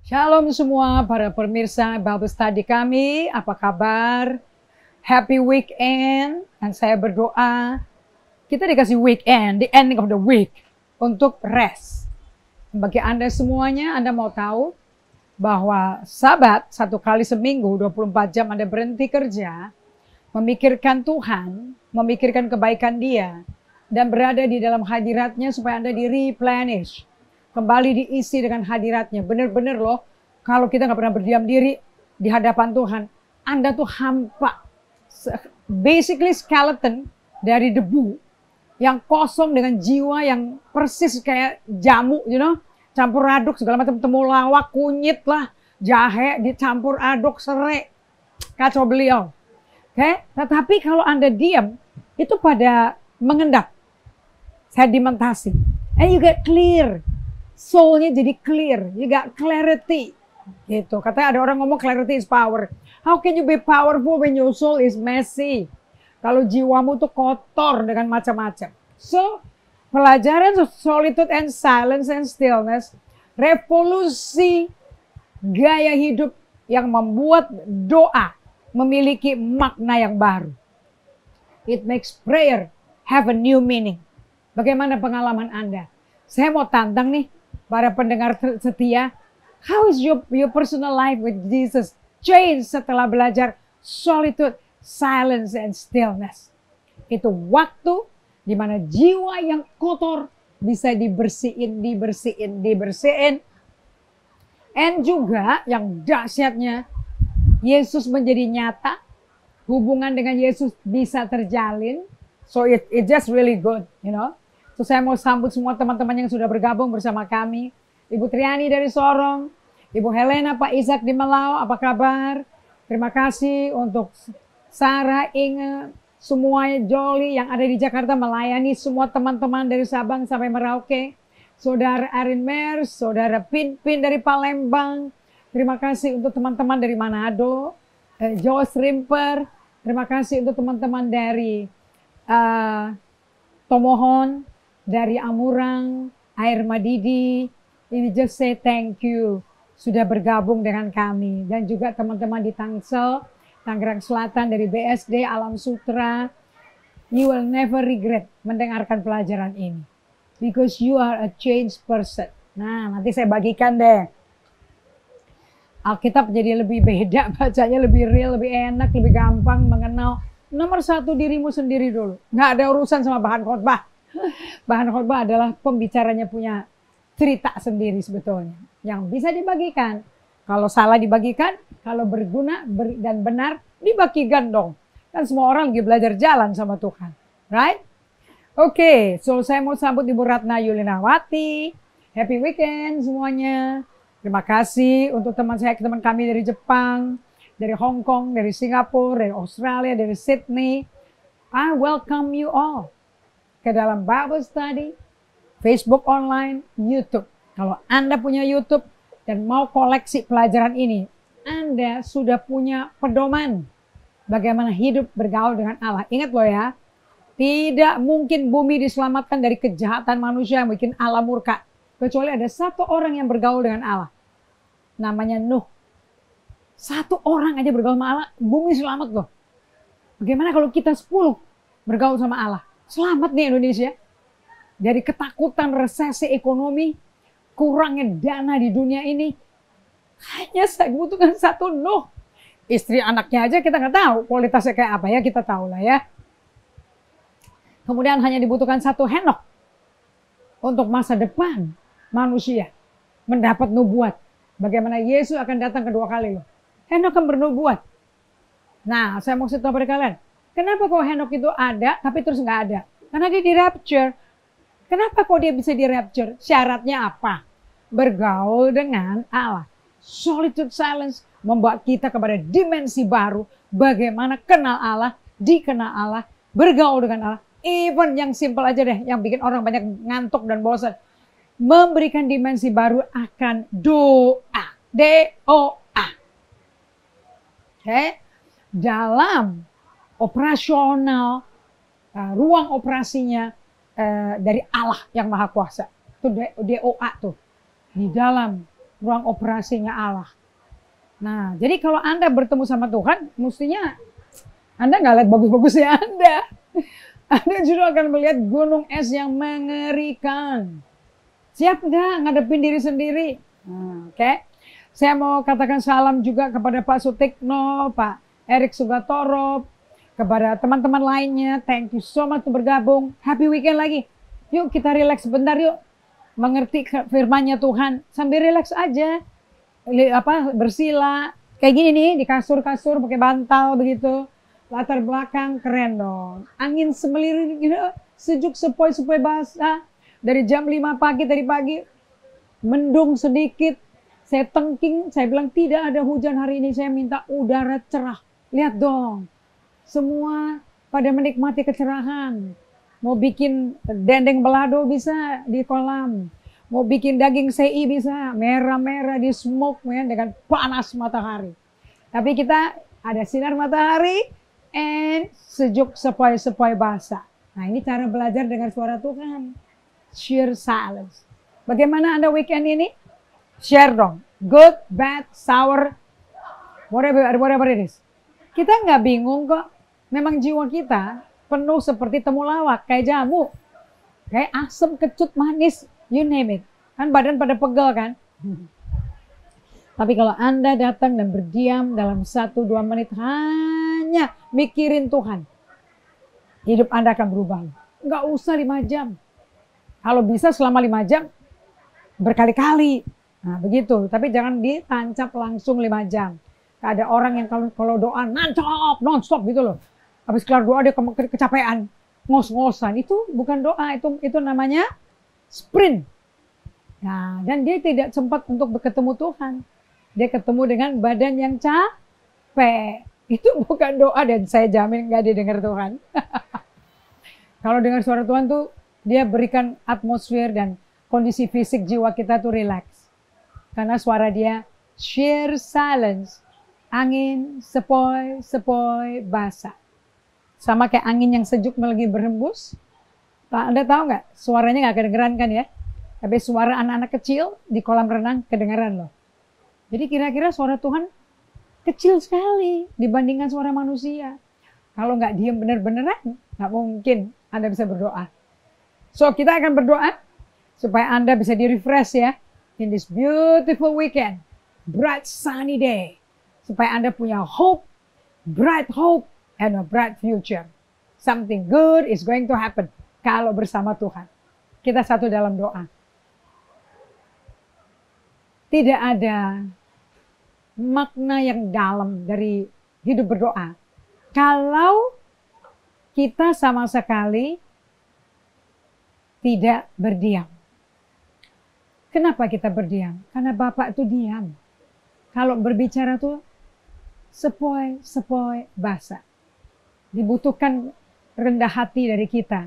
Shalom semua para pemirsa Bible Study kami, apa kabar? Happy weekend, dan saya berdoa kita dikasih weekend, the ending of the week, untuk rest. Bagi Anda semuanya, Anda mau tahu bahwa Sabat, 1 kali seminggu, 24 jam Anda berhenti kerja, memikirkan Tuhan, memikirkan kebaikan Dia, dan berada di dalam hadiratnya supaya Anda di-replenish. Kembali diisi dengan hadiratnya. Benar-benar loh, kalau kita nggak pernah berdiam diri di hadapan Tuhan, Anda tuh hampa. Basically skeleton dari debu yang kosong dengan jiwa yang persis kayak jamu, campur aduk segala macam, temulawak, kunyit lah, jahe dicampur aduk, serai, kacau beliau. Oke, tetapi kalau Anda diam, itu pada mengendap, sedimentasi, and you get clear. Soul-nya jadi clear, you got clarity. Gitu. Katanya ada orang ngomong clarity is power. How can you be powerful when your soul is messy? Kalau jiwamu tuh kotor dengan macam-macam. So, pelajaran solitude and silence and stillness, revolusi gaya hidup yang membuat doa memiliki makna yang baru. It makes prayer have a new meaning. Bagaimana pengalaman Anda? Saya mau tantang nih, para pendengar setia, how is your personal life with Jesus change setelah belajar solitude, silence, and stillness? Itu waktu di mana jiwa yang kotor bisa dibersihin. And juga yang dahsyatnya, Yesus menjadi nyata, hubungan dengan Yesus bisa terjalin. So it just really good, So saya mau sambut semua teman-teman yang sudah bergabung bersama kami. Ibu Triani dari Sorong, Ibu Helena, Pak Ishak di Melau, apa kabar? Terima kasih untuk Sarah, Inge, semuanya, Jolly yang ada di Jakarta melayani semua teman-teman dari Sabang sampai Merauke. Saudara Arin Mers, Saudara Pin dari Palembang. Terima kasih untuk teman-teman dari Manado, Josh Rimper. Terima kasih untuk teman-teman dari Tomohon, dari Amurang, Air Madidi. Ini just say thank you sudah bergabung dengan kami. Dan juga teman-teman di Tangsel, Tangerang Selatan dari BSD, Alam Sutra. You will never regret mendengarkan pelajaran ini. Because you are a changed person. Nah, nanti saya bagikan deh. Alkitab jadi lebih beda, bacanya lebih real, lebih enak, lebih gampang mengenal. Nomor 1, dirimu sendiri dulu. Nggak ada urusan sama bahan khotbah. Bahan khotbah adalah pembicaranya punya cerita sendiri sebetulnya. Yang bisa dibagikan. Kalau salah dibagikan, kalau berguna dan benar dibagikan dong. Kan semua orang lagi belajar jalan sama Tuhan. Right? Oke, so saya mau sambut Ibu Ratna Yulinawati. Happy weekend semuanya. Terima kasih untuk teman kami dari Jepang, dari Hong Kong, dari Singapura, dari Australia, dari Sydney. I welcome you all ke dalam Bible Study, Facebook online, YouTube. Kalau Anda punya YouTube dan mau koleksi pelajaran ini, Anda sudah punya pedoman bagaimana hidup bergaul dengan Allah. Ingat loh ya, tidak mungkin bumi diselamatkan dari kejahatan manusia yang bikin Allah murka. Kecuali ada satu orang yang bergaul dengan Allah. Namanya Nuh. Satu orang aja bergaul sama Allah, bumi selamat loh. Bagaimana kalau kita 10 bergaul sama Allah? Selamat nih Indonesia. Dari ketakutan resesi ekonomi, kurangnya dana di dunia ini, hanya saya butuhkan satu Nuh. Istri anaknya aja kita nggak tahu kualitasnya kayak apa ya, kita tahu lah ya. Kemudian hanya dibutuhkan satu Henok untuk masa depan manusia mendapat nubuat. Bagaimana Yesus akan datang kedua kali loh. Henok kan bernubuat. Nah, saya mau kasih tahu pada kalian. Kenapa kok Henok itu ada tapi terus nggak ada? Karena dia di rapture. Kenapa kok dia bisa di rapture? Syaratnya apa? Bergaul dengan Allah. Solitude silence membawa kita kepada dimensi baru. Bagaimana kenal Allah, dikenal Allah, bergaul dengan Allah. Even yang simple aja deh, yang bikin orang banyak ngantuk dan bosan. Memberikan dimensi baru akan doa. D-O-A. Oke? Dalam operasional, ruang operasinya dari Allah yang Maha Kuasa. Itu DOA tuh. Di dalam ruang operasinya Allah. Nah, jadi kalau Anda bertemu sama Tuhan, mestinya Anda nggak lihat bagus-bagusnya Anda. Anda justru akan melihat gunung es yang mengerikan. Siap nggak ngadepin diri sendiri? Oke. Saya mau katakan salam juga kepada Pak Sutikno, Pak Erik Sugatoro, kepada teman-teman lainnya. Thank you so much untuk bergabung. Happy weekend lagi. Yuk kita relax sebentar yuk. Mengerti firman-Nya Tuhan. Sambil relax aja. Bersila. Kayak gini nih, di kasur-kasur pakai bantal begitu. Latar belakang keren dong. Angin semelirik, sejuk sepoi-sepoi basah. Dari jam 5 pagi tadi pagi, mendung sedikit. Saya tengking, saya bilang tidak ada hujan hari ini. Saya minta udara cerah. Lihat dong, semua pada menikmati kecerahan. Mau bikin dendeng belado bisa di kolam. Mau bikin daging sei bisa, merah-merah di smoke ya, dengan panas matahari. Tapi kita ada sinar matahari, and sejuk sepoi-sepoi basah. Nah ini cara belajar dengar suara Tuhan. Sheer silence. Bagaimana Anda weekend ini? Share dong. Good, bad, sour, whatever it is. Kita nggak bingung kok. Memang jiwa kita penuh seperti temulawak, kayak jamu. Kayak asam, kecut, manis, you name it. Kan badan pada pegel kan? Tapi kalau Anda datang dan berdiam dalam 1-2 menit hanya mikirin Tuhan, hidup Anda akan berubah. Nggak usah 5 jam. Kalau bisa selama 5 jam, berkali-kali. Nah begitu, tapi jangan ditancap langsung 5 jam. Ada orang yang kalau doa nancap, non-stop gitu loh. Habis kelar doa dia kecapean, ngos-ngosan. Itu bukan doa, itu namanya sprint. Nah, dan dia tidak sempat untuk bertemu Tuhan. Dia ketemu dengan badan yang capek. Itu bukan doa dan saya jamin nggak didengar Tuhan. Kalau dengar suara Tuhan tuh, dia berikan atmosfer dan kondisi fisik jiwa kita tuh relax. Karena suara dia sheer silence. Angin sepoi-sepoi basah. Sama kayak angin yang sejuk lagi berhembus. Anda tahu nggak? Suaranya nggak kedengeran kan ya? Tapi suara anak-anak kecil di kolam renang kedengeran loh. Jadi kira-kira suara Tuhan kecil sekali dibandingkan suara manusia. Kalau nggak diam bener-beneran, nggak mungkin Anda bisa berdoa. So kita akan berdoa supaya Anda bisa di-refresh ya. In this beautiful weekend, bright sunny day. Supaya Anda punya hope, and a bright future. Something good is going to happen kalau bersama Tuhan. Kita satu dalam doa. Tidak ada makna yang dalam dari hidup berdoa kalau kita sama sekali tidak berdiam. Kenapa kita berdiam? Karena Bapak itu diam. Kalau berbicara tuh sepoi-sepoi basah. Dibutuhkan rendah hati dari kita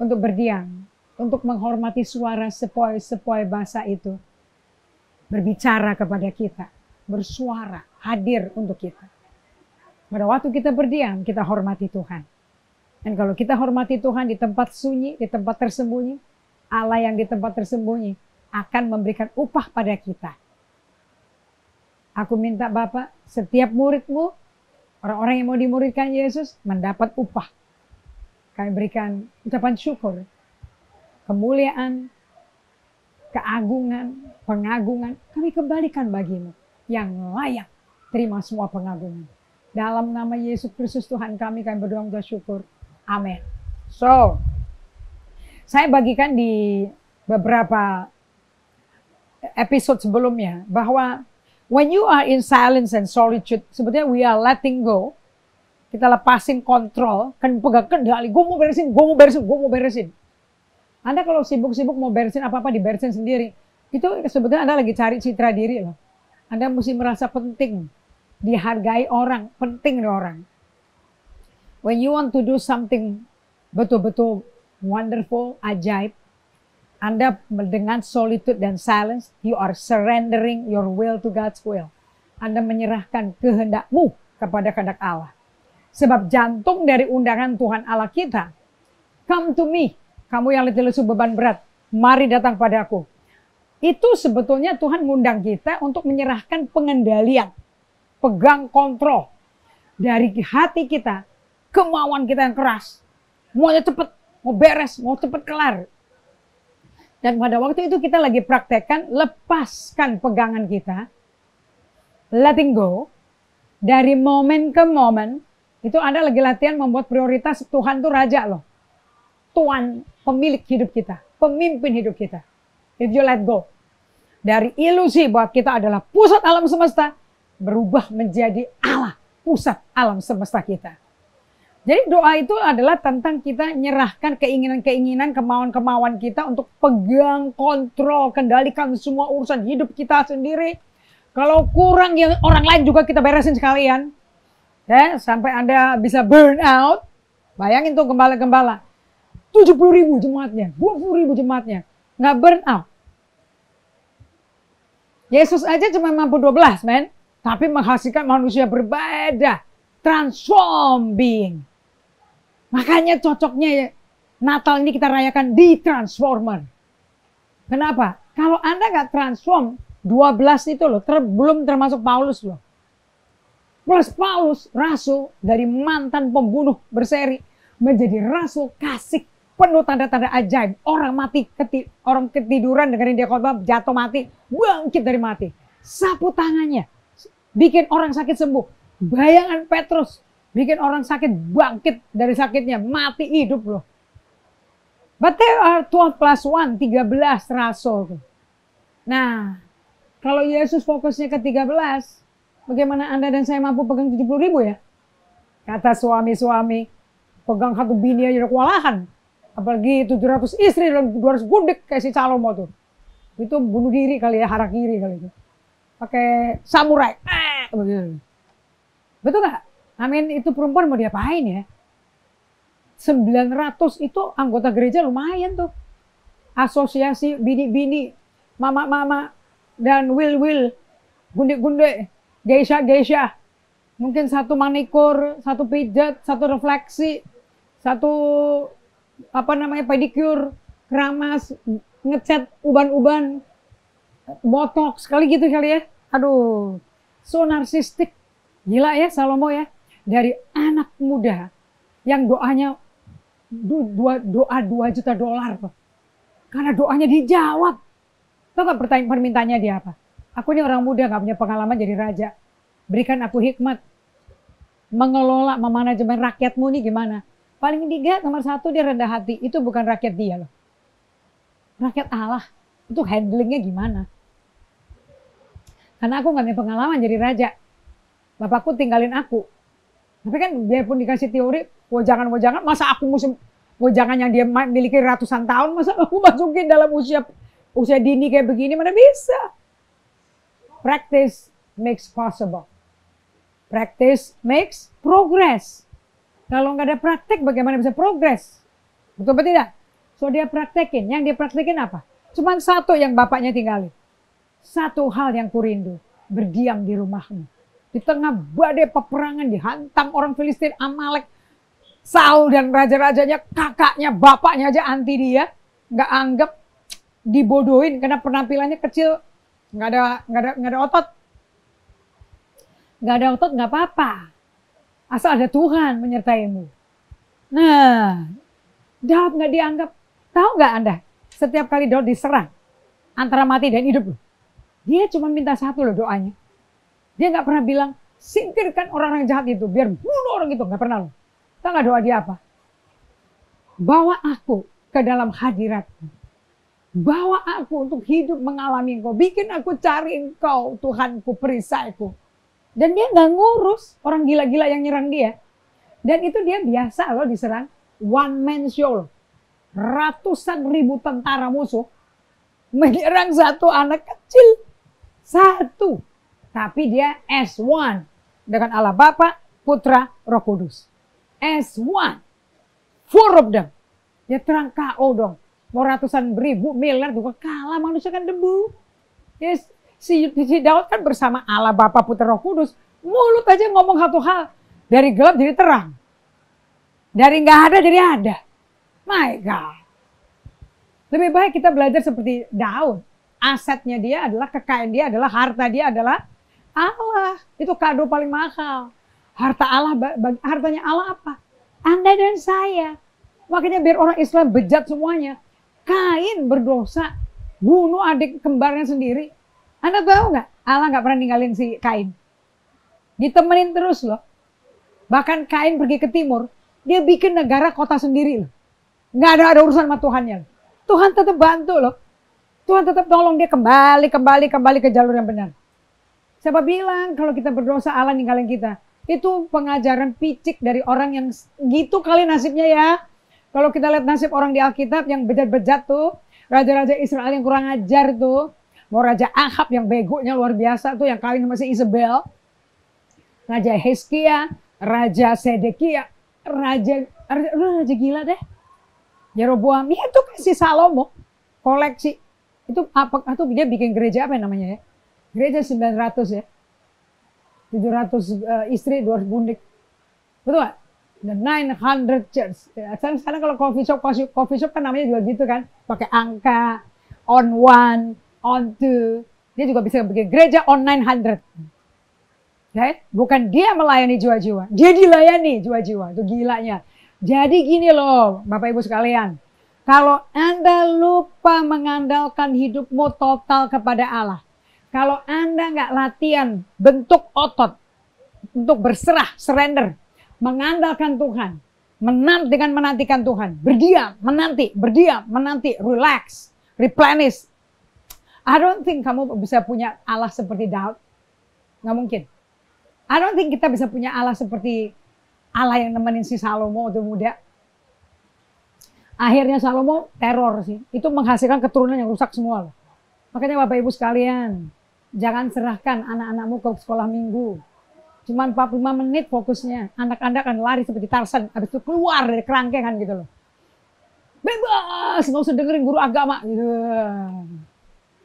untuk berdiam, untuk menghormati suara sepoi-sepoi basah itu. Berbicara kepada kita, bersuara, hadir untuk kita. Pada waktu kita berdiam, kita hormati Tuhan. Dan kalau kita hormati Tuhan di tempat sunyi, di tempat tersembunyi, Allah yang di tempat tersembunyi akan memberikan upah pada kita. Aku minta Bapak, setiap murid-Mu, orang-orang yang mau dimuridkan Yesus, mendapat upah. Kami berikan ucapan syukur, kemuliaan, keagungan, pengagungan, kami kembalikan bagimu yang layak terima semua pengagungan. Dalam nama Yesus Kristus Tuhan kami berdoa dan syukur. Amin. So, saya bagikan di beberapa episode sebelumnya bahwa when you are in silence and solitude, sebetulnya we are letting go. Kita lepasin kontrol, kan pegang kendali. Gue mau beresin. Anda kalau sibuk-sibuk mau beresin apa-apa diberesin sendiri. Itu sebetulnya Anda lagi cari citra diri loh. Anda mesti merasa penting. Dihargai orang, penting nih orang. When you want to do something betul-betul wonderful, ajaib, Anda dengan solitude dan silence, you are surrendering your will to God's will. Anda menyerahkan kehendakmu kepada kehendak Allah. Sebab jantung dari undangan Tuhan Allah kita, come to me, kamu yang letih lesu beban berat, mari datang padaku. Itu sebetulnya Tuhan ngundang kita untuk menyerahkan pengendalian, pegang kontrol dari hati kita, kemauan kita yang keras. Maunya cepet, mau beres, mau cepet kelar. Dan pada waktu itu kita lagi praktekkan, lepaskan pegangan kita, letting go, dari momen ke momen. Itu Anda lagi latihan membuat prioritas Tuhan itu raja loh. Tuhan pemilik hidup kita, pemimpin hidup kita. If you let go. Dari ilusi bahwa kita adalah pusat alam semesta, berubah menjadi Allah, pusat alam semesta kita. Jadi doa itu adalah tentang kita nyerahkan keinginan-keinginan, kemauan-kemauan kita untuk pegang, kontrol, kendalikan semua urusan hidup kita sendiri. Kalau kurang yang orang lain juga kita beresin sekalian. Ya, sampai Anda bisa burn out. Bayangin tuh gembala-gembala. 70.000 jemaatnya, 20.000 jemaatnya. Nggak burn out. Yesus aja cuma mampu 12, men. Tapi menghasilkan manusia berbeda. Transform being. Makanya cocoknya ya, Natal ini kita rayakan di Transformer. Kenapa? Kalau Anda nggak transform, 12 itu loh, belum termasuk Paulus loh. Plus Paulus, rasul dari mantan pembunuh berseri, menjadi rasul kasih penuh tanda-tanda ajaib. Orang mati, orang ketiduran dengerin dia khotbah, jatuh mati, bangkit dari mati. Sapu tangannya, bikin orang sakit sembuh. Bayangan Petrus, bikin orang sakit bangkit dari sakitnya, mati hidup loh. But there are 12 plus 1, 13 rasul. Nah, kalau Yesus fokusnya ke 13, bagaimana Anda dan saya mampu pegang 70.000 ya? Kata suami-suami, pegang satu bini aja udah kewalahan. Apalagi 700 istri dan 200 gundek kayak si Salomo tuh. Itu bunuh diri kali ya, harakiri kali itu. Pakai samurai. Begitu. Betul gak? Amin, itu perempuan mau diapain ya? 900 itu anggota gereja lumayan tuh. Asosiasi bini-bini, mama-mama, dan will-will, gundik-gundik, geisha-geisha. Mungkin satu manikur, satu pijat, satu refleksi, satu pedicure, keramas, ngecat uban-uban, botox, kali gitu kali ya. Aduh, so narsistik. Gila ya Salomo ya. Dari anak muda yang doanya doa 2 juta dolar. Karena doanya dijawab. Tahu gak permintaannya dia apa? Aku ini orang muda gak punya pengalaman jadi raja. Berikan aku hikmat. Mengelola, memanajemen rakyatmu nih gimana? Paling tiga, nomor 1 dia rendah hati. Itu bukan rakyat dia loh. Rakyat Allah. Itu handlingnya gimana? Karena aku gak punya pengalaman jadi raja. Bapakku tinggalin aku. Tapi kan biarpun dikasih teori, jangan, masa aku musim jangan yang dia miliki ratusan tahun, masa aku masukin dalam usia dini kayak begini, mana bisa? Practice makes possible. Practice makes progress. Kalau nggak ada praktek, bagaimana bisa progress? Betul betul tidak? So dia praktekin. Yang dia praktekin apa? Cuman satu yang bapaknya tinggalin. Satu hal yang kurindu. Berdiam di rumahmu. Di tengah badai peperangan, dihantam orang Filistin, Amalek. Saul dan raja-rajanya, kakaknya, bapaknya aja anti dia. Nggak anggap, dibodohin karena penampilannya kecil. Nggak ada otot. Nggak ada otot nggak apa-apa. Asal ada Tuhan menyertaimu. Nah, Daud nggak dianggap. Tahu nggak Anda? Setiap kali Daud diserang, antara mati dan hidup loh. Dia cuma minta satu loh doanya. Dia nggak pernah bilang, singkirkan orang-orang jahat itu, biar bunuh orang itu. Nggak pernah loh. Tahu nggak doa dia apa? Bawa aku ke dalam hadiratmu. Bawa aku untuk hidup mengalami engkau. Bikin aku cari engkau, Tuhanku, perisaiku. Dan dia nggak ngurus orang gila-gila yang nyerang dia. Dan itu dia biasa loh diserang. One man show. Ratusan ribu tentara musuh menyerang satu anak kecil. Satu. Tapi dia S1 dengan Allah Bapa, Putra, Roh Kudus. S1. 4 of them. Dia terang KO dong. Mau ratusan ribu, miliar juga kalah, manusia kan debu. Yes. Si Daud kan bersama Allah Bapa, Putra, Roh Kudus. Mulut aja ngomong satu hal. Dari gelap jadi terang. Dari nggak ada jadi ada. My God. Lebih baik kita belajar seperti Daud. asetnya dia adalah, kekayaan dia adalah, harta dia adalah Allah. Itu kado paling mahal. Harta Allah, hartanya Allah apa? Anda dan saya. Makanya biar orang Islam bejat semuanya. Kain berdosa, bunuh adik kembarnya sendiri. Anda tahu nggak? Allah nggak pernah ninggalin si Kain. Ditemenin terus loh. Bahkan Kain pergi ke timur, dia bikin negara kota sendiri loh. Nggak ada urusan sama Tuhannya. Tuhan tetap bantu loh. Tuhan tetap tolong dia kembali ke jalur yang benar. Siapa bilang kalau kita berdosa Allah ninggalin kita? Itu pengajaran picik dari orang yang gitu kali nasibnya ya. Kalau kita lihat nasib orang di Alkitab yang bejat-bejat tuh, raja-raja Israel yang kurang ajar tuh, mau Raja Ahab yang begonya luar biasa tuh, yang kawin sama si Isabel, Raja Hizkia, Raja Sedekia, raja gila deh. Yeroboam, ya itu kan si Salomo, koleksi. Itu apa? Itu dia bikin gereja apa namanya ya? Gereja 900 ya. 700 istri, 200 bundik. Betul gak? The 900 church. Ya, sekarang kalau coffee shop kan namanya juga gitu kan. Pakai angka, on 1, on 2. Dia juga bisa bikin gereja on 900. Okay? Bukan dia melayani jiwa-jiwa. Dia dilayani jiwa-jiwa. Itu gilanya. Jadi gini loh Bapak Ibu sekalian. Kalau Anda lupa mengandalkan hidupmu total kepada Allah. Kalau Anda nggak latihan bentuk otot untuk berserah, surrender, mengandalkan Tuhan, dengan menantikan Tuhan, berdiam, menanti, relax, replenish. I don't think kamu bisa punya Allah seperti Daud. Nggak mungkin. I don't think kita bisa punya Allah seperti Allah yang nemenin si Salomo waktu muda. Akhirnya Salomo teror sih. Itu menghasilkan keturunan yang rusak semua. Makanya Bapak Ibu sekalian, jangan serahkan anak-anakmu ke sekolah minggu. Cuman 45 menit fokusnya. Anak Anda akan lari seperti Tarsan. Habis itu keluar dari kerangkengan gitu loh. Bebas, nggak usah dengerin guru agama gitu.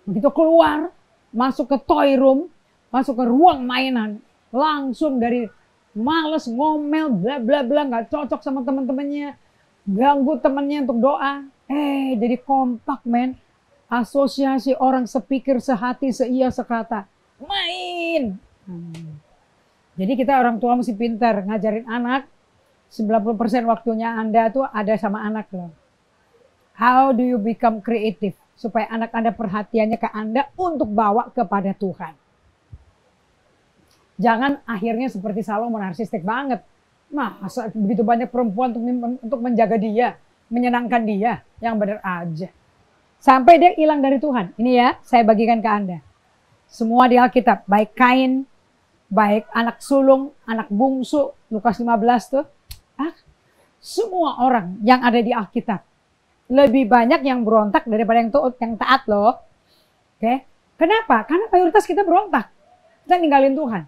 Begitu keluar, masuk ke toy room, masuk ke ruang mainan, langsung dari males, ngomel, bla bla bla, nggak cocok sama teman-temannya, ganggu temannya untuk doa. Jadi kompak men. Asosiasi orang sepikir, sehati, seia, sekata. Main. Jadi kita orang tua mesti pintar ngajarin anak. 90% waktunya Anda tuh ada sama anak loh. How do you become creative? Supaya anak Anda perhatiannya ke Anda untuk bawa kepada Tuhan. Jangan akhirnya seperti Salomo narsistik banget. Nah, begitu banyak perempuan untuk menjaga dia, menyenangkan dia. Yang benar aja. Sampai dia hilang dari Tuhan. Ini ya, saya bagikan ke Anda. Semua di Alkitab, baik Kain, baik anak sulung, anak bungsu, Lukas 15 tuh. Semua orang yang ada di Alkitab. Lebih banyak yang berontak daripada yang taat loh. Oke? Kenapa? Karena mayoritas kita berontak. Kita ninggalin Tuhan.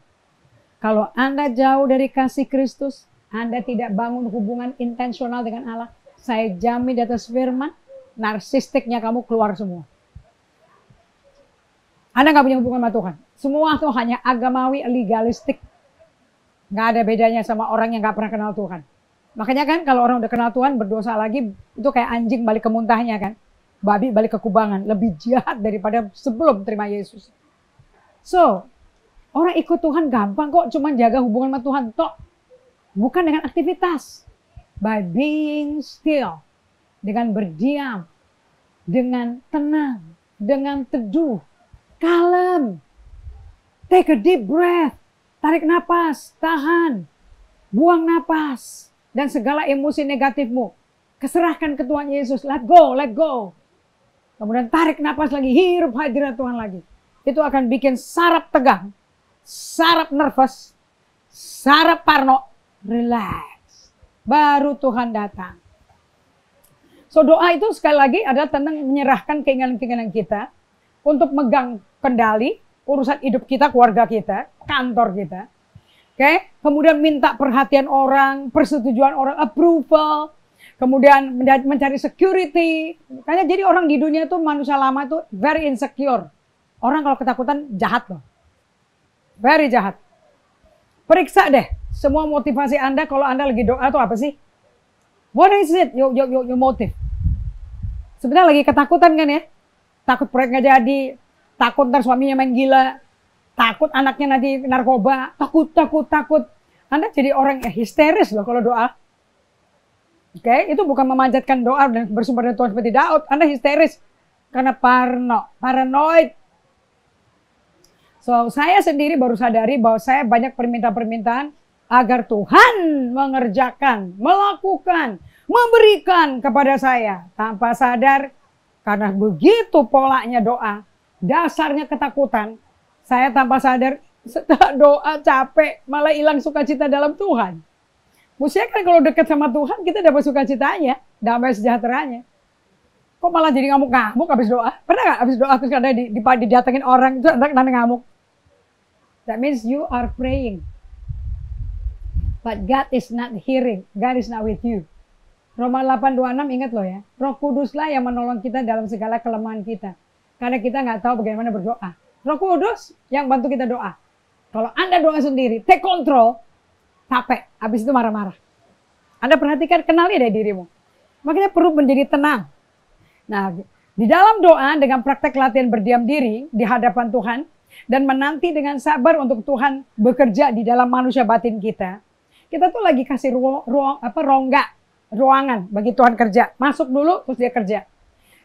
Kalau Anda jauh dari kasih Kristus, Anda tidak bangun hubungan intensional dengan Allah, saya jamin di atas firman, narsistiknya kamu keluar semua. Anda nggak punya hubungan sama Tuhan. Semua itu hanya agamawi, legalistik. Nggak ada bedanya sama orang yang nggak pernah kenal Tuhan. Makanya kan kalau orang udah kenal Tuhan berdosa lagi, itu kayak anjing balik ke muntahnya kan. Babi balik ke kubangan. Lebih jahat daripada sebelum terima Yesus. So, orang ikut Tuhan gampang kok. Cuma jaga hubungan sama Tuhan tok. Bukan dengan aktivitas. By being still. Dengan berdiam, dengan tenang, dengan teduh, kalem. Take a deep breath, tarik napas, tahan, buang napas. Dan segala emosi negatifmu, keserahkan ke Tuhan Yesus, let go, let go. Kemudian tarik napas lagi, hirup hadirat Tuhan lagi. Itu akan bikin saraf tegang, saraf nervous, saraf parno, relax. Baru Tuhan datang. So doa itu sekali lagi adalah tentang menyerahkan keinginan-keinginan kita untuk megang kendali urusan hidup kita, keluarga kita, kantor kita. Oke, kemudian minta perhatian orang, persetujuan orang, approval, kemudian mencari security. Karena jadi orang di dunia tuh manusia lama tuh very insecure. Orang kalau ketakutan jahat loh. Very jahat. Periksa deh semua motivasi Anda kalau Anda lagi doa tuh apa sih? What is it? Your motive. Sebenarnya lagi ketakutan kan ya? takut proyek nggak jadi, takut ntar suaminya main gila, takut anaknya nanti narkoba, takut. Anda jadi orang yang histeris loh kalau doa. Oke, itu bukan memanjatkan doa dan bersumber dari Tuhan seperti Daud. Anda histeris karena paranoid. So, saya sendiri baru sadari bahwa saya banyak permintaan agar Tuhan mengerjakan, melakukan, memberikan kepada saya. Tanpa sadar, karena begitu polanya doa, dasarnya ketakutan, saya tanpa sadar, setelah doa capek, malah hilang sukacita dalam Tuhan. Mestinya kan kalau dekat sama Tuhan, kita dapat sukacitanya, damai sejahteranya. Kok malah jadi ngamuk-ngamuk habis doa? Pernah nggak habis doa terus kadang didatengin orang itu nanti ngamuk? That means you are praying, but God is not hearing. God is not with you. Roma 8:26 ingat loh ya. Roh Kuduslah yang menolong kita dalam segala kelemahan kita. Karena kita nggak tahu bagaimana berdoa. Roh Kudus yang bantu kita doa. Kalau Anda doa sendiri, take control, capek, habis itu marah-marah. Anda perhatikan, kenali deh dirimu. Makanya perlu menjadi tenang. Nah, di dalam doa dengan praktek latihan berdiam diri di hadapan Tuhan dan menanti dengan sabar untuk Tuhan bekerja di dalam manusia batin kita. Kita tuh lagi kasih ruangan bagi Tuhan kerja. Masuk dulu terus dia kerja.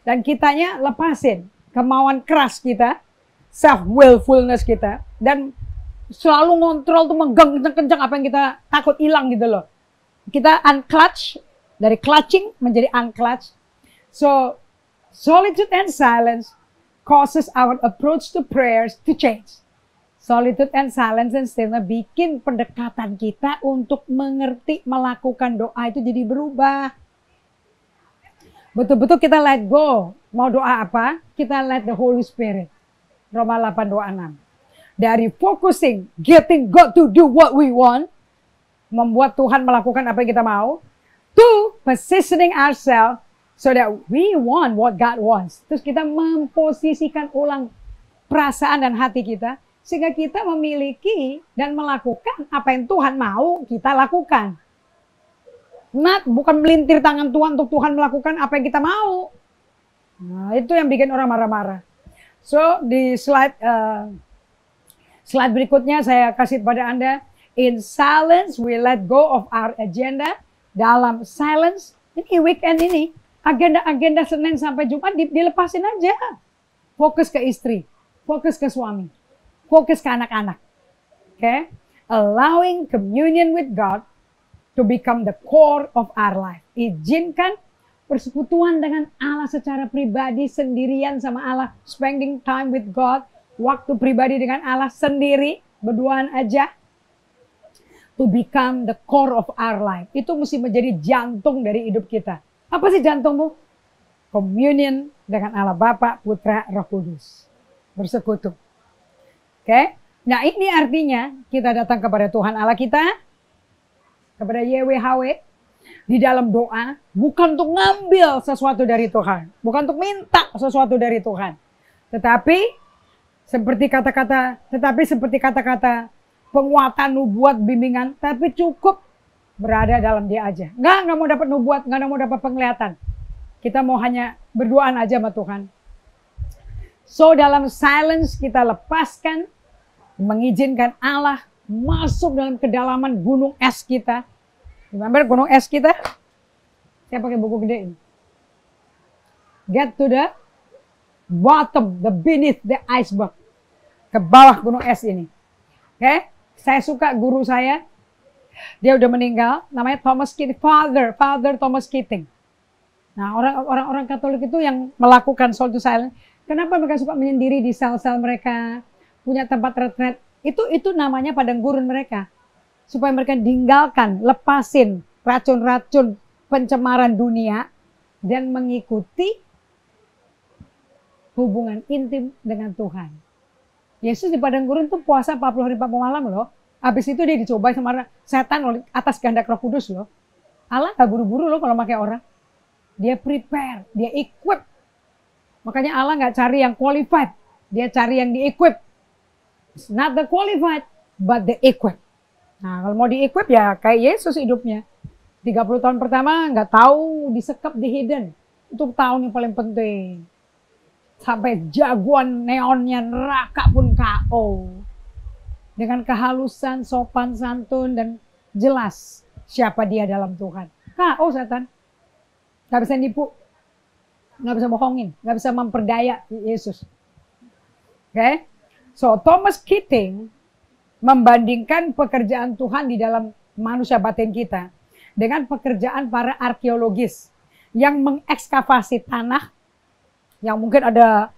Dan kitanya lepasin kemauan keras kita, self willfulness kita, dan selalu ngontrol tuh megang kencang-kencang apa yang kita takut hilang gitu loh. Kita unclutch, dari clutching menjadi unclutch. So, solitude and silence causes our approach to prayers to change. Solitude and silence and stillness bikin pendekatan kita untuk mengerti, melakukan doa itu jadi berubah. Betul-betul kita let go. Mau doa apa? Kita let the Holy Spirit. Roma 8:26. Dari focusing, getting God to do what we want, membuat Tuhan melakukan apa yang kita mau, to positioning ourselves so that we want what God wants. Terus kita memposisikan ulang perasaan dan hati kita, sehingga kita memiliki dan melakukan apa yang Tuhan mau kita lakukan. Bukan melintir tangan Tuhan untuk Tuhan melakukan apa yang kita mau. Nah, itu yang bikin orang marah-marah. So, di slide berikutnya saya kasih pada Anda. In silence, we let go of our agenda. Dalam silence, ini weekend ini, agenda-agenda Senin sampai Jumat dilepasin aja. Fokus ke istri, fokus ke suami, fokus ke anak-anak. Okay? Allowing communion with God to become the core of our life. Izinkan persekutuan dengan Allah secara pribadi, sendirian sama Allah. Spending time with God. Waktu pribadi dengan Allah sendiri, berduaan aja. To become the core of our life. Itu mesti menjadi jantung dari hidup kita. Apa sih jantungmu? Communion dengan Allah Bapa, Putra, Roh Kudus. Bersekutu. Oke? Nah ini artinya kita datang kepada Tuhan Allah kita, kepada YWHW, di dalam doa, bukan untuk ngambil sesuatu dari Tuhan. Bukan untuk minta sesuatu dari Tuhan. Tetapi seperti kata-kata penguatan, nubuat, bimbingan, tapi cukup berada dalam dia aja. Nggak mau dapat nubuat, nggak mau dapat penglihatan. Kita mau hanya berduaan aja sama Tuhan. So dalam silence kita lepaskan, mengizinkan Allah masuk dalam kedalaman gunung es kita. Remember gunung es kita? Saya pakai buku gede ini. Get to the bottom, the beneath the iceberg. Ke bawah gunung es ini. Oke? Saya suka guru saya. Dia udah meninggal. Namanya Thomas Keating. Father Thomas Keating. Nah, orang Katolik itu yang melakukan soul to silence. Kenapa mereka suka menyendiri di sel-sel mereka? Punya tempat retret. Itu namanya padang gurun mereka. Supaya mereka tinggalkan, lepasin racun-racun pencemaran dunia. Dan mengikuti hubungan intim dengan Tuhan. Yesus di padang gurun tuh puasa 40 hari 40 malam loh. Habis itu dia dicoba sama setan oleh atas kehendak Roh Kudus loh. Allah gak buru-buru loh kalau pakai orang. Dia prepare, dia equip. Makanya Allah gak cari yang qualified. Dia cari yang di-equip. It's not the qualified, but the equip. Nah kalau mau di-equip ya kayak Yesus hidupnya. 30 tahun pertama gak tahu, disekap, di hidden. Itu tahun yang paling penting. Sampai jagoan neonnya neraka pun KO. Dengan kehalusan, sopan, santun, dan jelas siapa dia dalam Tuhan. KO setan. Gak bisa nipu. Gak bisa bohongin. Gak bisa memperdaya Yesus. Oke. So Thomas Keating membandingkan pekerjaan Tuhan di dalam manusia batin kita dengan pekerjaan para arkeologis yang mengekskavasi tanah, yang mungkin ada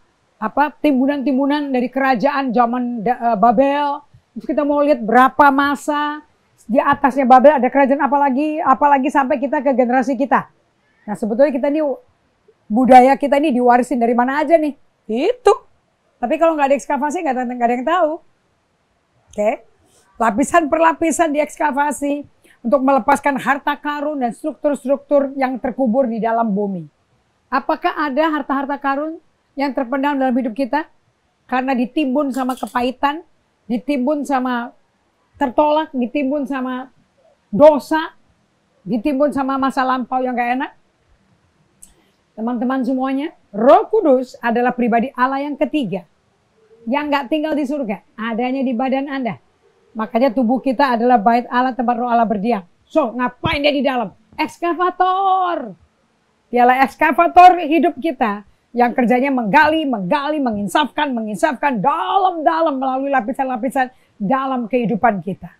timbunan-timbunan dari kerajaan zaman Babel. Kita mau lihat berapa masa di atasnya Babel ada kerajaan apalagi sampai kita ke generasi kita. Nah sebetulnya kita ini budaya kita ini diwarisin dari mana aja nih? Itu. Tapi kalau nggak ada ekskavasi nggak ada yang tahu. Oke. Lapisan per lapisan diekskavasi untuk melepaskan harta karun dan struktur-struktur yang terkubur di dalam bumi. Apakah ada harta-harta karun yang terpendam dalam hidup kita? Karena ditimbun sama kepahitan, ditimbun sama tertolak, ditimbun sama dosa, ditimbun sama masa lampau yang gak enak. Teman-teman semuanya, Roh Kudus adalah pribadi Allah yang ketiga. Yang gak tinggal di surga, adanya di badan Anda. Makanya tubuh kita adalah bait Allah, tempat Roh Allah berdiam. So, ngapain dia di dalam? Ekskavator. Dialah ekskavator hidup kita yang kerjanya menggali, menginsafkan dalam melalui lapisan-lapisan dalam kehidupan kita.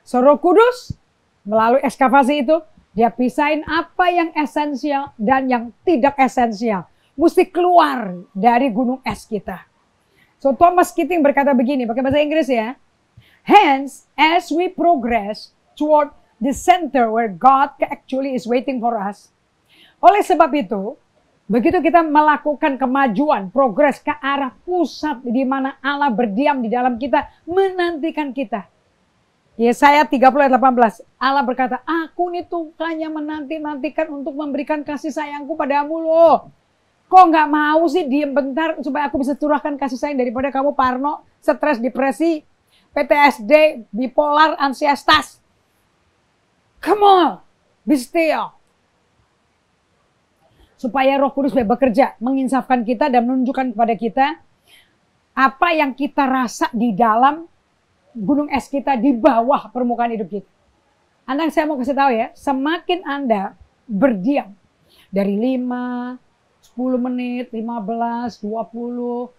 So, Roh Kudus melalui ekskavasi itu dia pisahin apa yang esensial dan yang tidak esensial. Mesti keluar dari gunung es kita. So, Thomas Keating berkata begini, pakai bahasa Inggris ya. Hence, as we progress toward the center where God actually is waiting for us. Oleh sebab itu, begitu kita melakukan kemajuan, progres ke arah pusat di mana Allah berdiam di dalam kita, menantikan kita. Yesaya 30 ayat 18, Allah berkata, aku nih Tuhannya menanti-nantikan untuk memberikan kasih sayangku padamu loh. Kok nggak mau sih diem bentar supaya aku bisa curahkan kasih sayang daripada kamu parno, stres, depresi, PTSD, bipolar, ansietas. Come on, be still. Supaya Roh Kudus bekerja, menginsafkan kita dan menunjukkan kepada kita apa yang kita rasa di dalam gunung es kita, di bawah permukaan hidup kita. Anda, saya mau kasih tahu ya, semakin Anda berdiam dari 5, 10 menit, 15, 20,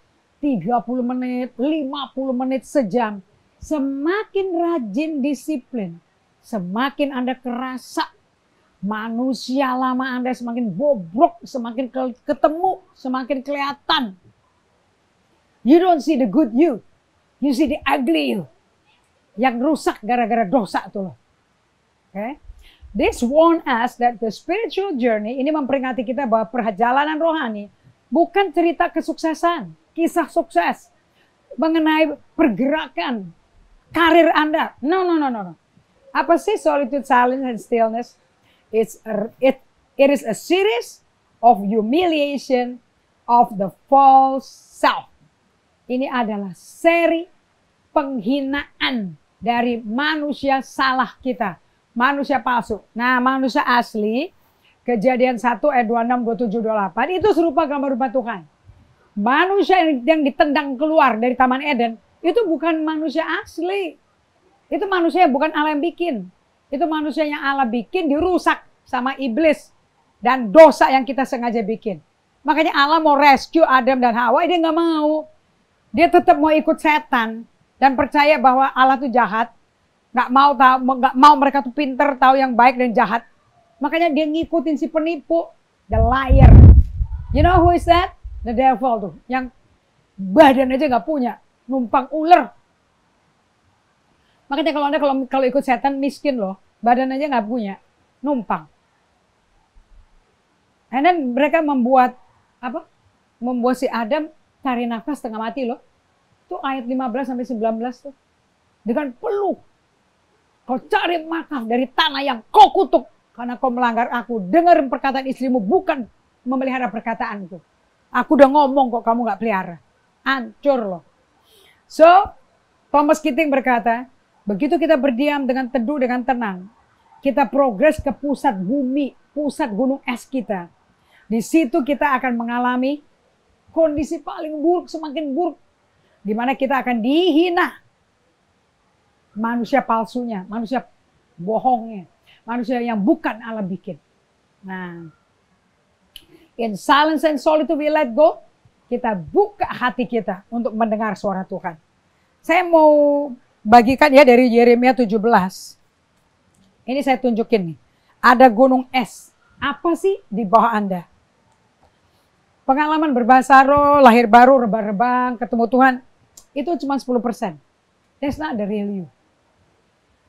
30 menit, 50 menit, sejam, semakin rajin disiplin, semakin Anda kerasa manusia lama Anda semakin bobrok, semakin ketemu, semakin kelihatan. You don't see the good you see the ugly you. Yang rusak gara-gara dosa itu loh. Okay? This warn us that the spiritual journey, ini memperingati kita bahwa perjalanan rohani bukan cerita kesuksesan, kisah sukses mengenai pergerakan karir Anda. No. Apa sih solitude, silence, and stillness? It is a series of humiliation of the false self. Ini adalah seri penghinaan dari manusia salah kita. Manusia palsu. Nah, manusia asli, Kejadian 1 ayat 26, 27, 28, itu serupa gambar rupa Tuhan. Manusia yang ditendang keluar dari Taman Eden, itu bukan manusia asli. Itu manusia yang bukan Allah yang bikin. Itu manusia yang Allah bikin dirusak sama iblis dan dosa yang kita sengaja bikin. Makanya Allah mau rescue Adam dan Hawa, dia nggak mau. Dia tetap mau ikut setan dan percaya bahwa Allah itu jahat. Nggak mau mereka tuh pinter, tahu yang baik dan jahat. Makanya dia ngikutin si penipu, the liar. You know who is that? The devil tuh, yang badan aja nggak punya, numpang ular. Makanya kalau Anda kalau ikut setan miskin loh, badan aja nggak punya, numpang. And then mereka membuat si Adam cari nafas setengah mati loh. Itu ayat 15 sampai 19 tuh. Dengan peluk. Kau cari makan dari tanah yang kau kutuk karena kau melanggar aku. Dengar perkataan istrimu, bukan memelihara perkataanku. Aku udah ngomong kok kamu nggak pelihara. Hancur loh. So, Thomas Keating berkata, begitu kita berdiam dengan teduh, dengan tenang, kita progres ke pusat bumi, pusat gunung es kita. Di situ kita akan mengalami kondisi paling buruk, semakin buruk. Di mana kita akan dihina. Manusia palsunya, manusia bohongnya, manusia yang bukan Allah bikin. Nah, in silence and solitude we let go. Kita buka hati kita untuk mendengar suara Tuhan. Saya mau bagikan ya dari Yeremia 17. Ini saya tunjukin nih. Ada gunung es. Apa sih di bawah Anda? Pengalaman berbahasa roh, lahir baru, rebah-rebang, ketemu Tuhan. Itu cuma 10%. That's not the real you.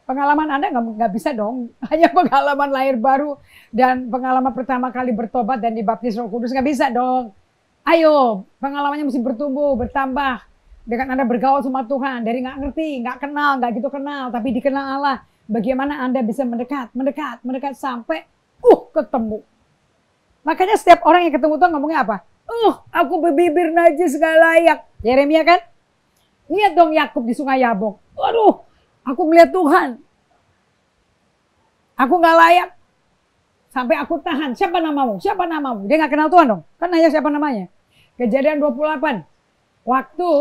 Pengalaman Anda nggak bisa dong. Hanya pengalaman lahir baru dan pengalaman pertama kali bertobat dan dibaptis Roh Kudus. Nggak bisa dong. Ayo, pengalamannya mesti bertumbuh, bertambah. Dengan Anda bergaul sama Tuhan. Dari nggak ngerti, nggak kenal, nggak gitu kenal. Tapi dikenal Allah. Bagaimana Anda bisa mendekat sampai ketemu. Makanya setiap orang yang ketemu Tuhan ngomongnya apa? Aku berbibir najis gak layak. Yeremia kan? Lihat dong Yakub di sungai Yabok. Waduh, aku melihat Tuhan. Aku gak layak. Sampai aku tahan. Siapa namamu? Siapa namamu? Dia gak kenal Tuhan dong. Kan nanya siapa namanya. Kejadian 28. Waktu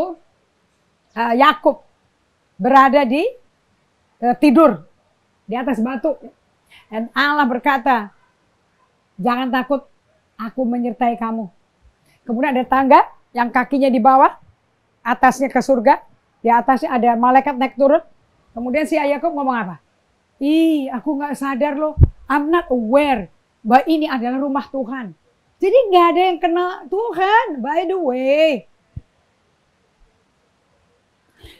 Yakub berada di tidur. Di atas batu. Dan Allah berkata, jangan takut. Aku menyertai kamu. Kemudian ada tangga yang kakinya di bawah. Atasnya ke surga. Di atasnya ada malaikat naik turun. Kemudian si Yakub ngomong apa? Aku gak sadar loh. I'm not aware bahwa ini adalah rumah Tuhan. Jadi gak ada yang kenal Tuhan. By the way.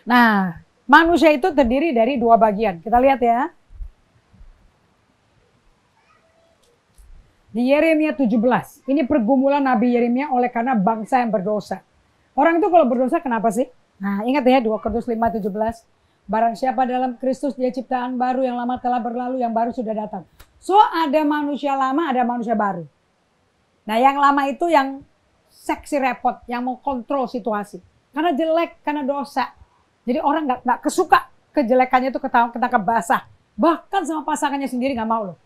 Nah, manusia itu terdiri dari dua bagian. Kita lihat ya. Di Yeremia 17. Ini pergumulan Nabi Yeremia oleh karena bangsa yang berdosa. Orang itu kalau berdosa kenapa sih? Nah, ingat ya 2 Korintus 5:17. Barang siapa dalam Kristus dia ciptaan baru, yang lama telah berlalu, yang baru sudah datang. So ada manusia lama, ada manusia baru. Nah, yang lama itu yang seksi repot, yang mau kontrol situasi. Karena jelek, karena dosa. Jadi orang nggak kesuka kejelekannya itu ketangkap basah. Bahkan sama pasangannya sendiri nggak mau loh.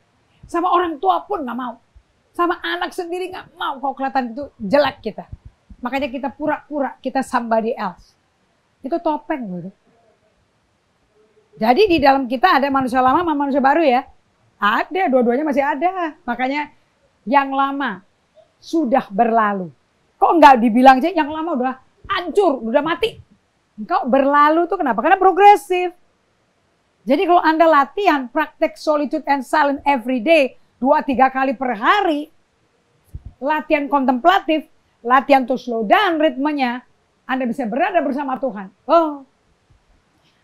Sama orang tua pun nggak mau. Sama anak sendiri nggak mau kalau kelihatan itu jelek kita. Makanya kita pura-pura kita somebody else. Itu topeng gitu. Jadi di dalam kita ada manusia lama sama manusia baru ya. Ada, dua-duanya masih ada. Makanya yang lama sudah berlalu. Kok nggak dibilang aja yang lama udah hancur, udah mati. Engkau berlalu tuh kenapa? Karena progresif. Jadi kalau Anda latihan praktek solitude and silence every day, 2-3 kali per hari, latihan kontemplatif, latihan to slow down ritmenya, Anda bisa berada bersama Tuhan.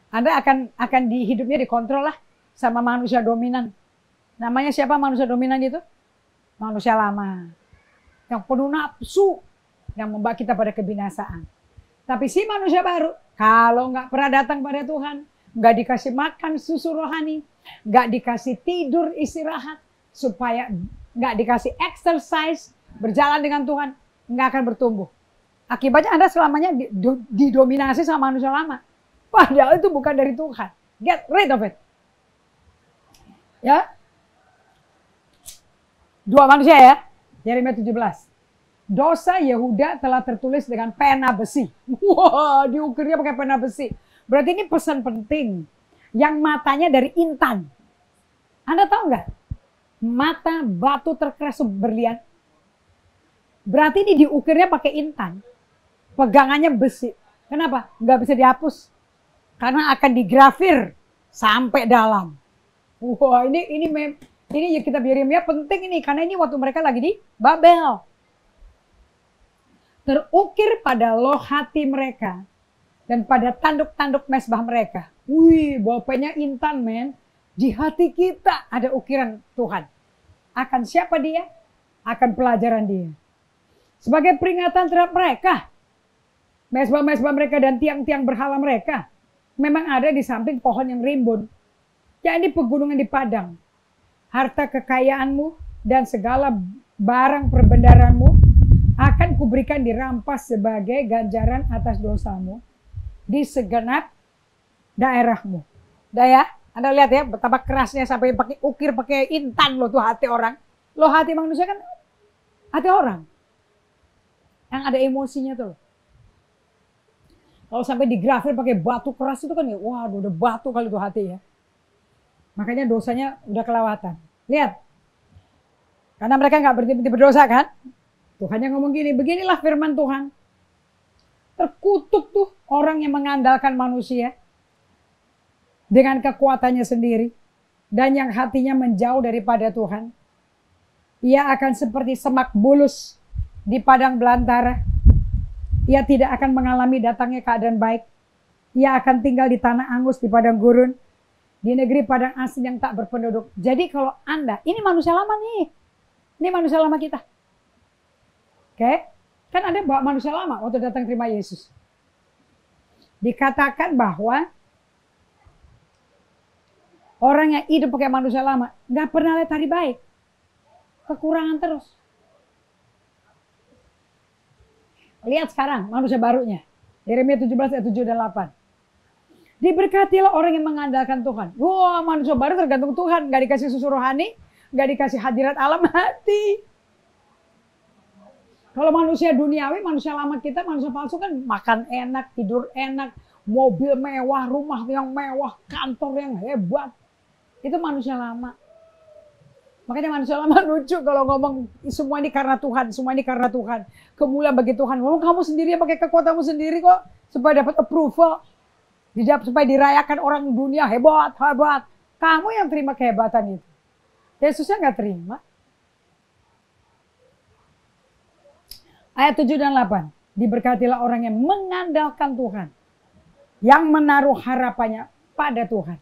Anda akan di hidupnya dikontrol lah sama manusia dominan. Namanya siapa manusia dominan itu? Manusia lama. Yang penuh nafsu, yang membawa kita pada kebinasaan. Tapi si manusia baru, kalau nggak pernah datang pada Tuhan, nggak dikasih makan susu rohani, nggak dikasih tidur istirahat, supaya nggak dikasih exercise, berjalan dengan Tuhan, nggak akan bertumbuh. Akibatnya Anda selamanya didominasi sama manusia lama. Padahal itu bukan dari Tuhan. Get rid of it. Ya. Dua manusia ya. Yeremia 17. Dosa Yehuda telah tertulis dengan pena besi. Wah, diukirnya pakai pena besi. Berarti ini pesan penting. Yang matanya dari intan. Anda tahu nggak? Mata batu terkeras berlian. Berarti ini diukirnya pakai intan. Pegangannya besi. Kenapa? Nggak bisa dihapus. Karena akan digrafir sampai dalam. Wah, ini kitab Yeremia penting ini. Karena ini waktu mereka lagi di Babel. Terukir pada loh hati mereka. Dan pada tanduk-tanduk mesbah mereka. Wih, bapaknya intan men. Di hati kita ada ukiran Tuhan. Akan siapa dia? Akan pelajaran dia. Sebagai peringatan terhadap mereka. Mesbah-mesbah mereka dan tiang-tiang berhala mereka. Memang ada di samping pohon yang rimbun. Ya ini pegunungan di padang. Harta kekayaanmu dan segala barang perbendaraanmu akan kuberikan dirampas sebagai ganjaran atas dosamu di segenap daerahmu. Dah ya, Anda lihat ya betapa kerasnya sampai pakai ukir, pakai intan loh tuh hati orang. Loh hati manusia kan hati orang. Yang ada emosinya tuh. Kalau sampai digrafir pakai batu keras itu kan ya, waduh udah batu kali itu hati ya. Makanya dosanya udah kelewatan. Lihat. Karena mereka nggak berhenti berdosa kan. Tuhan yang ngomong gini, beginilah firman Tuhan. Terkutuk tuh orang yang mengandalkan manusia. Dengan kekuatannya sendiri. Dan yang hatinya menjauh daripada Tuhan. Ia akan seperti semak bulus di padang belantara. Ia tidak akan mengalami datangnya keadaan baik. Ia akan tinggal di tanah angus di padang gurun. Di negeri padang asing yang tak berpenduduk. Jadi kalau Anda, ini manusia lama nih. Ini manusia lama kita. Oke? Kan ada manusia lama waktu datang terima Yesus. Dikatakan bahwa orang yang hidup pakai manusia lama nggak pernah lihat hari baik. Kekurangan terus. Lihat sekarang manusia barunya. Yeremia 17 ayat 7 dan 8. Diberkatilah orang yang mengandalkan Tuhan. Wah, manusia baru tergantung Tuhan. Gak dikasih susu rohani, gak dikasih hadirat Allah, mati. Kalau manusia duniawi, manusia lama kita, manusia palsu kan makan enak, tidur enak, mobil mewah, rumah yang mewah, kantor yang hebat. Itu manusia lama. Makanya manusia lama lucu kalau ngomong semua ini karena Tuhan, semua ini karena Tuhan. Kemuliaan bagi Tuhan. Ngomong kamu sendiri pakai kekuatanmu sendiri kok supaya dapat approval. Supaya dirayakan orang dunia hebat, hebat. Kamu yang terima kehebatan itu. Yesusnya nggak terima. Ayat 7 dan 8. Diberkatilah orang yang mengandalkan Tuhan. Yang menaruh harapannya pada Tuhan.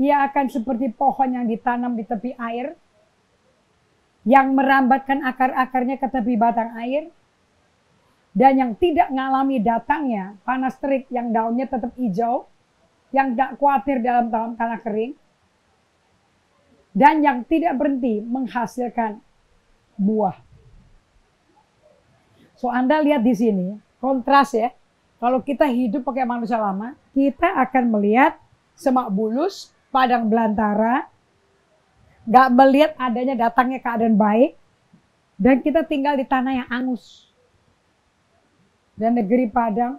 Ia akan seperti pohon yang ditanam di tepi air. Yang merambatkan akar-akarnya ke tepi batang air. Dan yang tidak mengalami datangnya panas terik yang daunnya tetap hijau. Yang tidak khawatir dalam tanah kering. Dan yang tidak berhenti menghasilkan buah. So Anda lihat di sini, kontras ya. Kalau kita hidup pakai manusia lama, kita akan melihat semak bulus, padang belantara, gak melihat adanya datangnya keadaan baik, dan kita tinggal di tanah yang angus. Dan negeri padang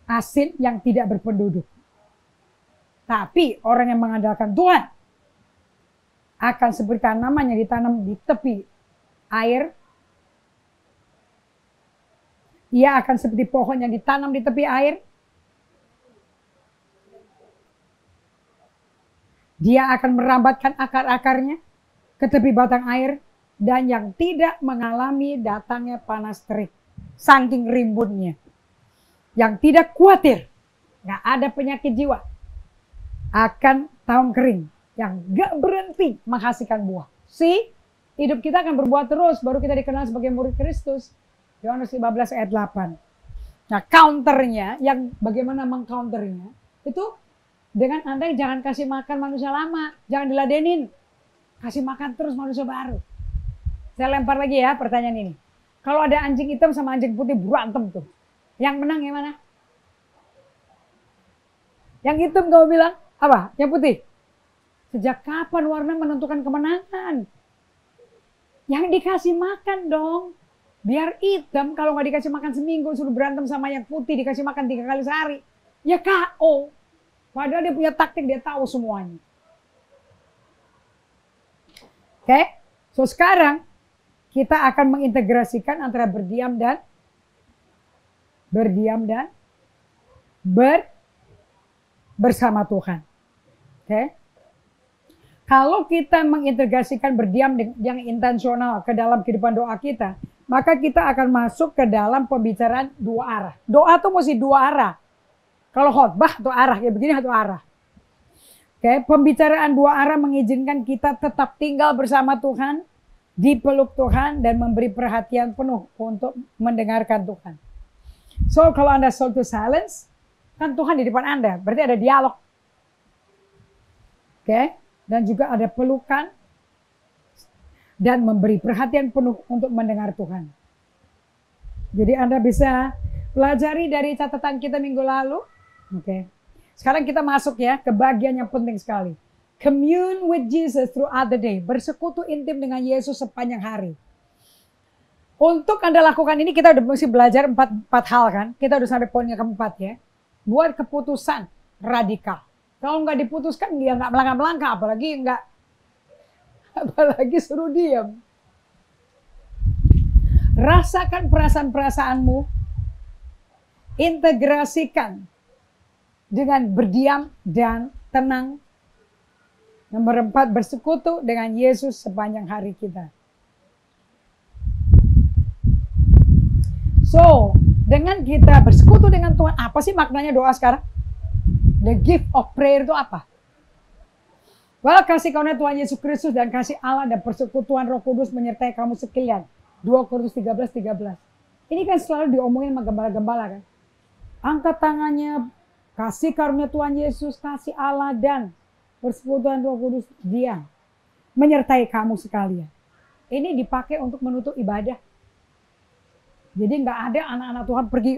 asin yang tidak berpenduduk. Tapi orang yang mengandalkan Tuhan akan seperti tanaman yang ditanam di tepi air. Ia akan seperti pohon yang ditanam di tepi air. Dia akan merambatkan akar-akarnya ke tepi batang air. Dan yang tidak mengalami datangnya panas terik. Saking rimbunnya. Yang tidak khawatir. Gak ada penyakit jiwa. Akan tahun kering. Yang gak berhenti menghasilkan buah. Hidup kita akan berbuah terus. Baru kita dikenal sebagai murid Kristus. Yohanes 15 ayat 8. Nah counternya, yang bagaimana mengcounternya, itu dengan Anda jangan kasih makan manusia lama. Jangan diladenin. Kasih makan terus manusia baru. Saya lempar lagi ya pertanyaan ini. Kalau ada anjing hitam sama anjing putih berantem tuh. Yang menang yang mana? Yang hitam kamu bilang, apa? Yang putih? Sejak kapan warna menentukan kemenangan? Yang dikasih makan dong. Biar hitam kalau nggak dikasih makan seminggu suruh berantem sama yang putih dikasih makan 3 kali sehari. Ya KO. Padahal dia punya taktik, dia tahu semuanya. Oke? So sekarang kita akan mengintegrasikan antara berdiam dan bersama Tuhan. Oke? Kalau kita mengintegrasikan berdiam yang intensional ke dalam kehidupan doa kita, maka kita akan masuk ke dalam pembicaraan 2 arah. Doa tuh mesti 2 arah. Kalau khotbah 2 arah, ya begini 1 arah. Oke, pembicaraan 2 arah mengizinkan kita tetap tinggal bersama Tuhan, dipeluk Tuhan, dan memberi perhatian penuh untuk mendengarkan Tuhan. So, kalau Anda sold to silence, kan Tuhan di depan Anda, berarti ada dialog. Oke, dan juga ada pelukan, dan memberi perhatian penuh untuk mendengar Tuhan. Jadi Anda bisa pelajari dari catatan kita minggu lalu. Oke. Sekarang kita masuk ya ke bagian yang penting sekali. Commune with Jesus throughout the day. Bersekutu intim dengan Yesus sepanjang hari. Untuk Anda lakukan ini, kita udah mesti belajar empat hal kan. Kita udah sampai poin yang keempat ya. Buat keputusan radikal. Kalau nggak diputuskan, dia nggak melangkah-melangkah. Apalagi suruh diam. Rasakan perasaan-perasaanmu. Integrasikan dengan berdiam dan tenang. Nomor 4, bersekutu dengan Yesus sepanjang hari kita. So, dengan kita bersekutu dengan Tuhan, apa sih maknanya doa sekarang? The gift of prayer itu apa? Well, kasih karunia Tuhan Yesus Kristus dan kasih Allah dan persekutuan Roh Kudus menyertai kamu sekalian. 2 Korintus 13:13. Ini kan selalu diomongin sama gembala-gembala kan. Angkat tangannya, kasih karunia Tuhan Yesus, kasih Allah dan persekutuan Roh Kudus dia menyertai kamu sekalian. Ini dipakai untuk menutup ibadah. Jadi nggak ada anak-anak Tuhan pergi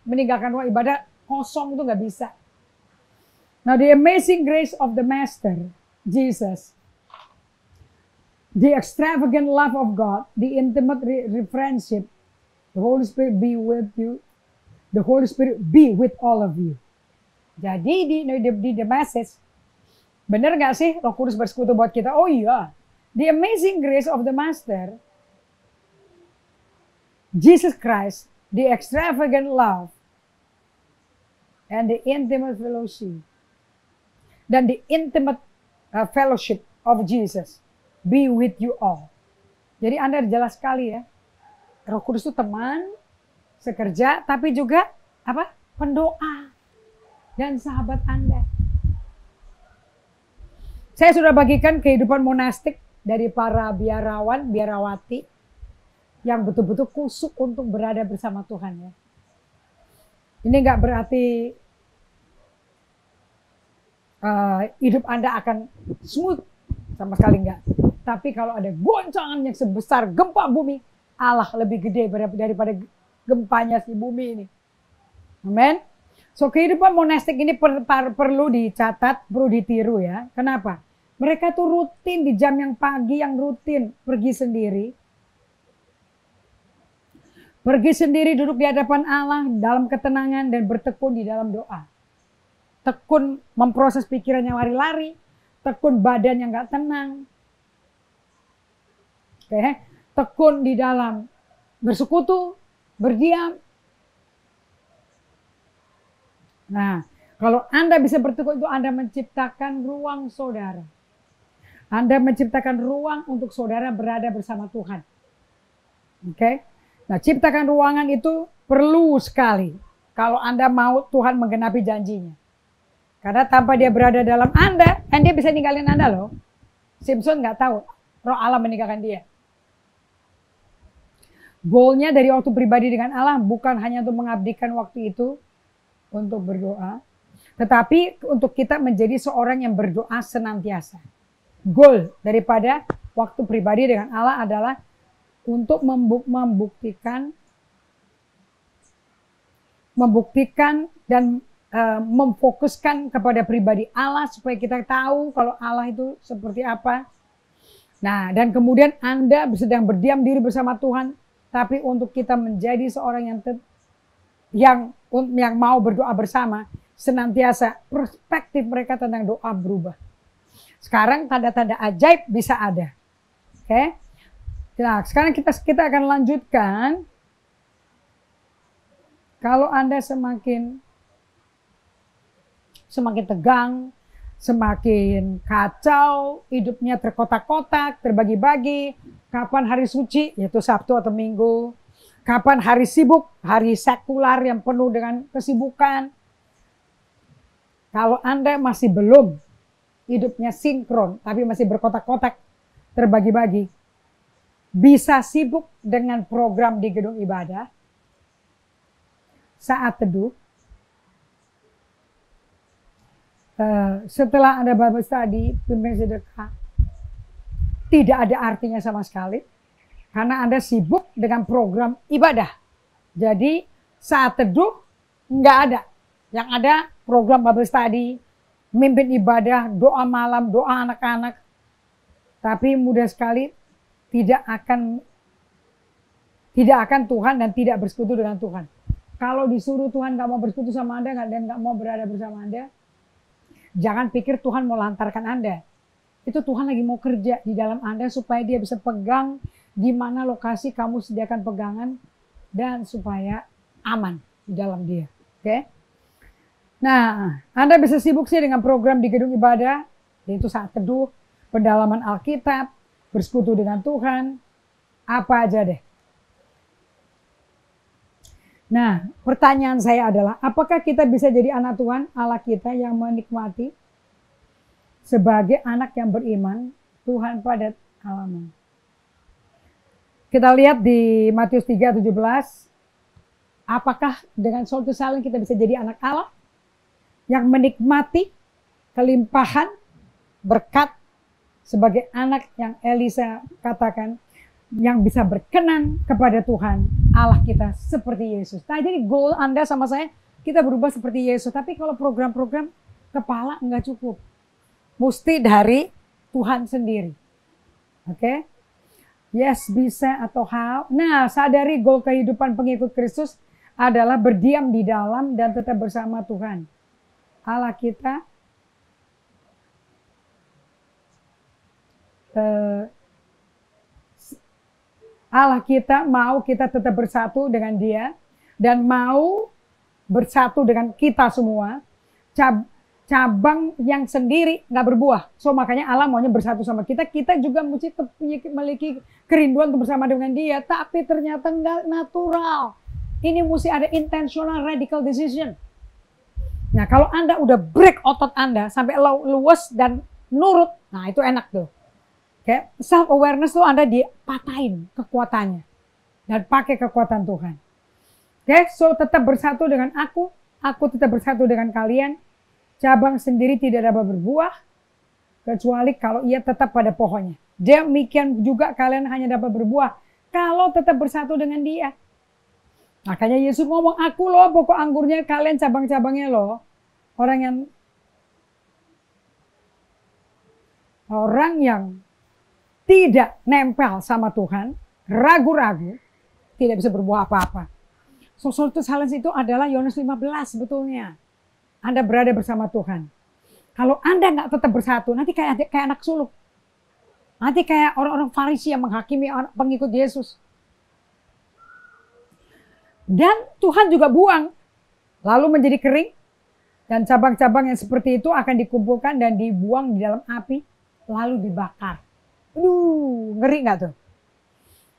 meninggalkan ruang ibadah kosong, itu nggak bisa. Now the amazing grace of the Master, Jesus, the extravagant love of God, the intimate friendship, the Holy Spirit be with you, the Holy Spirit be with all of you. Jadi di the message, benar nggak sih Roh Kudus bersekutu buat kita? Oh iya, the amazing grace of the Master, Jesus Christ, the extravagant love, and the intimate fellowship, dan the intimate fellowship of Jesus be with you all. Jadi Anda jelas sekali ya, Roh Kudus itu teman, sekerja, tapi juga apa? Pendoa dan sahabat Anda. Saya sudah bagikan kehidupan monastik dari para biarawan, biarawati yang betul-betul kusuk untuk berada bersama Tuhan ya. Ini nggak berarti hidup Anda akan smooth, sama sekali nggak. Tapi kalau ada goncangan yang sebesar gempa bumi, Allah lebih gede daripada gempanya si bumi ini. Amen. So kehidupan monastik ini perlu dicatat, perlu ditiru ya. Kenapa? Mereka tuh rutin di jam yang pagi, yang rutin pergi sendiri. Pergi sendiri, duduk di hadapan Allah dalam ketenangan dan bertekun di dalam doa. Tekun memproses pikirannya lari-lari, tekun badan yang gak tenang. Oke, tekun di dalam bersekutu, berdiam. Nah, kalau Anda bisa bertekun itu Anda menciptakan ruang saudara. Anda menciptakan ruang untuk saudara berada bersama Tuhan. Oke. Nah, ciptakan ruangan itu perlu sekali kalau Anda mau Tuhan menggenapi janjinya. Karena tanpa dia berada dalam Anda, kan dia bisa ninggalin Anda loh. Simpson nggak tahu, Roh Allah meninggalkan dia. Goalnya dari waktu pribadi dengan Allah bukan hanya untuk mengabdikan waktu itu untuk berdoa, tetapi untuk kita menjadi seorang yang berdoa senantiasa. Goal daripada waktu pribadi dengan Allah adalah untuk membuktikan dan memfokuskan kepada pribadi Allah supaya kita tahu kalau Allah itu seperti apa. Nah, dan kemudian Anda sedang berdiam diri bersama Tuhan, tapi untuk kita menjadi seorang yang mau berdoa bersama, senantiasa perspektif mereka tentang doa berubah. Sekarang tanda-tanda ajaib bisa ada. Oke? Nah, sekarang kita akan lanjutkan. Kalau Anda semakin tegang, semakin kacau, hidupnya terkotak-kotak, terbagi-bagi, kapan hari suci, yaitu Sabtu atau Minggu, kapan hari sibuk, hari sekular yang penuh dengan kesibukan. Kalau Anda masih belum hidupnya sinkron, tapi masih berkotak-kotak, terbagi-bagi, bisa sibuk dengan program di gedung ibadah, saat teduh, setelah Anda Bible study, pimpin sedekah, tidak ada artinya sama sekali, karena Anda sibuk dengan program ibadah. Jadi saat teduh nggak ada, yang ada program Bible study, mimpin ibadah, doa malam, doa anak-anak, tapi mudah sekali tidak tidak akan Tuhan dan tidak bersekutu dengan Tuhan. Kalau disuruh Tuhan nggak mau bersekutu sama Anda dan nggak mau berada bersama Anda, jangan pikir Tuhan mau lantarkan Anda. Itu Tuhan lagi mau kerja di dalam Anda supaya dia bisa pegang di mana lokasi kamu sediakan pegangan dan supaya aman di dalam dia. Oke? Nah, Anda bisa sibuk sih dengan program di gedung ibadah, yaitu saat teduh, pendalaman Alkitab, bersekutu dengan Tuhan, apa aja deh. Nah, pertanyaan saya adalah, apakah kita bisa jadi anak Tuhan, Allah kita yang menikmati sebagai anak yang beriman, Tuhan pada alamu. Kita lihat di Matius 3:17, apakah dengan suatu saling kita bisa jadi anak Allah yang menikmati kelimpahan berkat sebagai anak yang Elisa katakan, yang bisa berkenan kepada Tuhan Allah kita seperti Yesus. Nah, jadi goal Anda sama saya, kita berubah seperti Yesus. Tapi kalau program-program kepala enggak cukup. Mesti dari Tuhan sendiri. Oke? Yes, bisa atau how. Nah, sadari goal kehidupan pengikut Kristus adalah berdiam di dalam dan tetap bersama Tuhan Allah kita. Allah kita mau kita tetap bersatu dengan dia dan mau bersatu dengan kita semua. Cabang yang sendiri nggak berbuah. So makanya Allah maunya bersatu sama kita. Kita juga mesti memiliki kerinduan untuk bersama dengan dia. Tapi ternyata nggak natural. Ini mesti ada intentional radical decision. Nah kalau Anda udah break otot Anda sampai luwes dan nurut. Nah itu enak tuh. Kayak self awareness tuh Anda dipatahin kekuatannya dan pakai kekuatan Tuhan. Oke, so tetap bersatu dengan aku tetap bersatu dengan kalian. Cabang sendiri tidak dapat berbuah kecuali kalau ia tetap pada pohonnya. Demikian juga kalian hanya dapat berbuah kalau tetap bersatu dengan dia. Makanya Yesus ngomong, aku loh pokok anggurnya, kalian cabang-cabangnya loh. Orang yang tidak nempel sama Tuhan, ragu-ragu, tidak bisa berbuah apa-apa. So, suatu silence itu adalah Yohanes 15 sebetulnya. Anda berada bersama Tuhan. Kalau Anda nggak tetap bersatu, nanti kayak anak suluk. Nanti kayak orang-orang Farisi yang menghakimi pengikut Yesus. Dan Tuhan juga buang, lalu menjadi kering. Dan cabang-cabang yang seperti itu akan dikumpulkan dan dibuang di dalam api, lalu dibakar. Aduh, ngeri nggak tuh?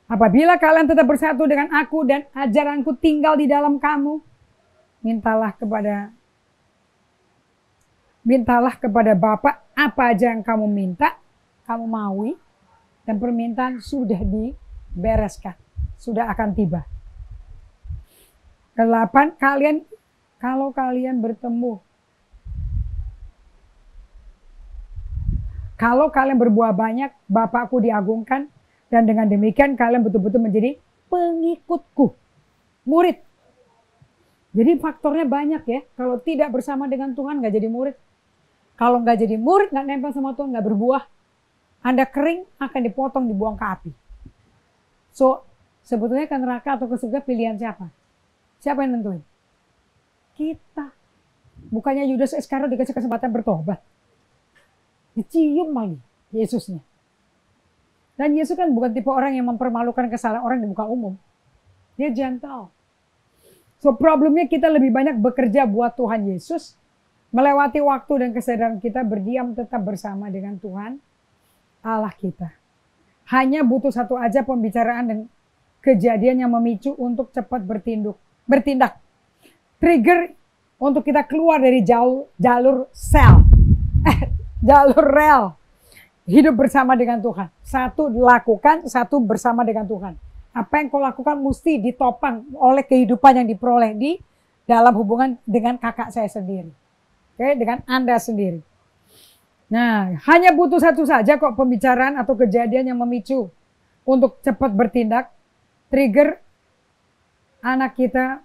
Apabila kalian tetap bersatu dengan aku dan ajaranku tinggal di dalam kamu, mintalah kepada Bapa apa aja yang kamu minta, kamu maui, dan permintaan sudah dibereskan, sudah akan tiba. Ke-8, kalau kalian berbuah banyak, Bapakku diagungkan, dan dengan demikian kalian betul-betul menjadi pengikutku, murid. Jadi faktornya banyak ya. Kalau tidak bersama dengan Tuhan nggak jadi murid. Kalau nggak jadi murid, nggak nempel sama Tuhan, nggak berbuah, Anda kering, akan dipotong, dibuang ke api. So, sebetulnya ke neraka atau ke surga pilihan siapa? Siapa yang nentuin? Kita. Bukannya Yudas Iskariot dikasih kesempatan bertobat. Dicium lagi Yesusnya. Dan Yesus kan bukan tipe orang yang mempermalukan kesalahan orang di muka umum. Dia gentle. So problemnya kita lebih banyak bekerja buat Tuhan Yesus, melewati waktu dan kesadaran kita berdiam tetap bersama dengan Tuhan Allah kita. Hanya butuh satu aja pembicaraan dan kejadian yang memicu untuk cepat bertindak. Trigger untuk kita keluar dari jalur rel. Hidup bersama dengan Tuhan. Satu lakukan, satu bersama dengan Tuhan. Apa yang kau lakukan mesti ditopang oleh kehidupan yang diperoleh di dalam hubungan dengan kakak saya sendiri. Oke, dengan Anda sendiri. Nah, hanya butuh satu saja kok pembicaraan atau kejadian yang memicu untuk cepat bertindak. Trigger anak kita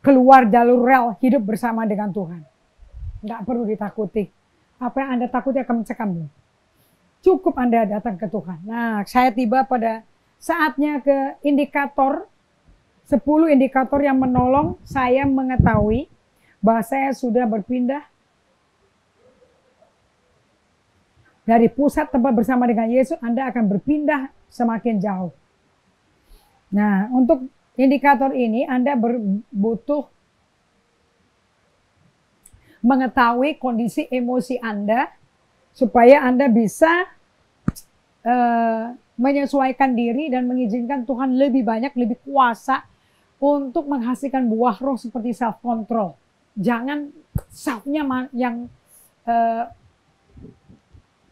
keluar jalur rel hidup bersama dengan Tuhan. Nggak perlu ditakuti. Apa yang Anda takuti akan mencekam. Cukup Anda datang ke Tuhan. Nah, saya tiba pada Saatnya ke indikator, 10 indikator yang menolong saya mengetahui bahwa saya sudah berpindah dari pusat tempat bersama dengan Yesus. Anda akan berpindah semakin jauh. Nah, untuk indikator ini Anda butuh mengetahui kondisi emosi Anda supaya Anda bisa menyesuaikan diri dan mengizinkan Tuhan lebih banyak, lebih kuasa untuk menghasilkan buah roh seperti self control. Jangan selfnya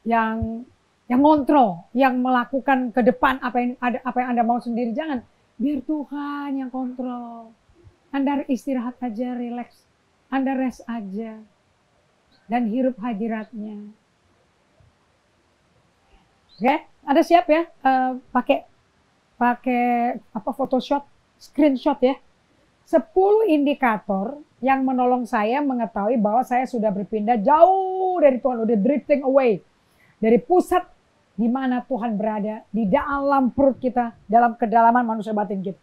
yang kontrol, yang melakukan ke depan apa yang Anda mau sendiri. Jangan, biar Tuhan yang kontrol. Anda istirahat aja, relax. Anda rest aja dan hirup hadiratnya. Oke, Anda siap ya? Pakai Photoshop, screenshot ya. 10 indikator yang menolong saya mengetahui bahwa saya sudah berpindah jauh dari Tuhan, udah drifting away dari pusat di mana Tuhan berada, di dalam perut kita, dalam kedalaman manusia batin kita.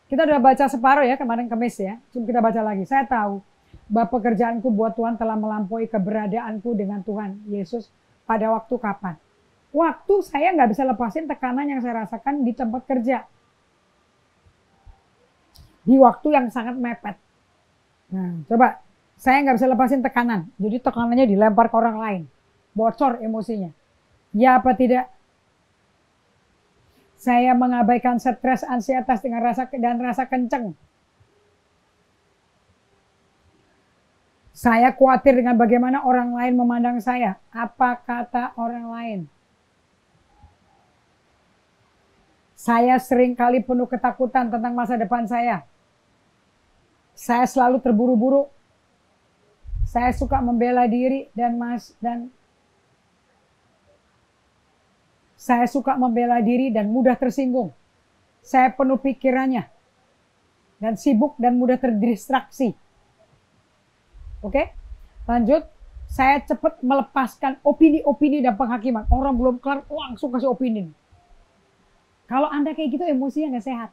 Kita udah baca separuh ya kemarin Kamis ya. Cuma kita baca lagi. Saya tahu bahwa pekerjaanku buat Tuhan telah melampaui keberadaanku dengan Tuhan Yesus pada waktu kapan? Waktu saya nggak bisa lepasin tekanan yang saya rasakan di tempat kerja. Di waktu yang sangat mepet. Nah, coba. Saya nggak bisa lepasin tekanan. Jadi tekanannya dilempar ke orang lain. Bocor emosinya. Ya apa tidak? Saya mengabaikan stres, ansietas dengan rasa kenceng. Saya khawatir dengan bagaimana orang lain memandang saya. Apa kata orang lain? Saya seringkali penuh ketakutan tentang masa depan saya. Saya selalu terburu-buru. Saya suka membela diri dan saya suka membela diri dan mudah tersinggung. Saya penuh pikirannya dan sibuk dan mudah terdistraksi. Oke, lanjut. Saya cepat melepaskan opini-opini dan penghakiman. Orang belum kelar langsung kasih opini. Kalau Anda kayak gitu emosinya nggak sehat.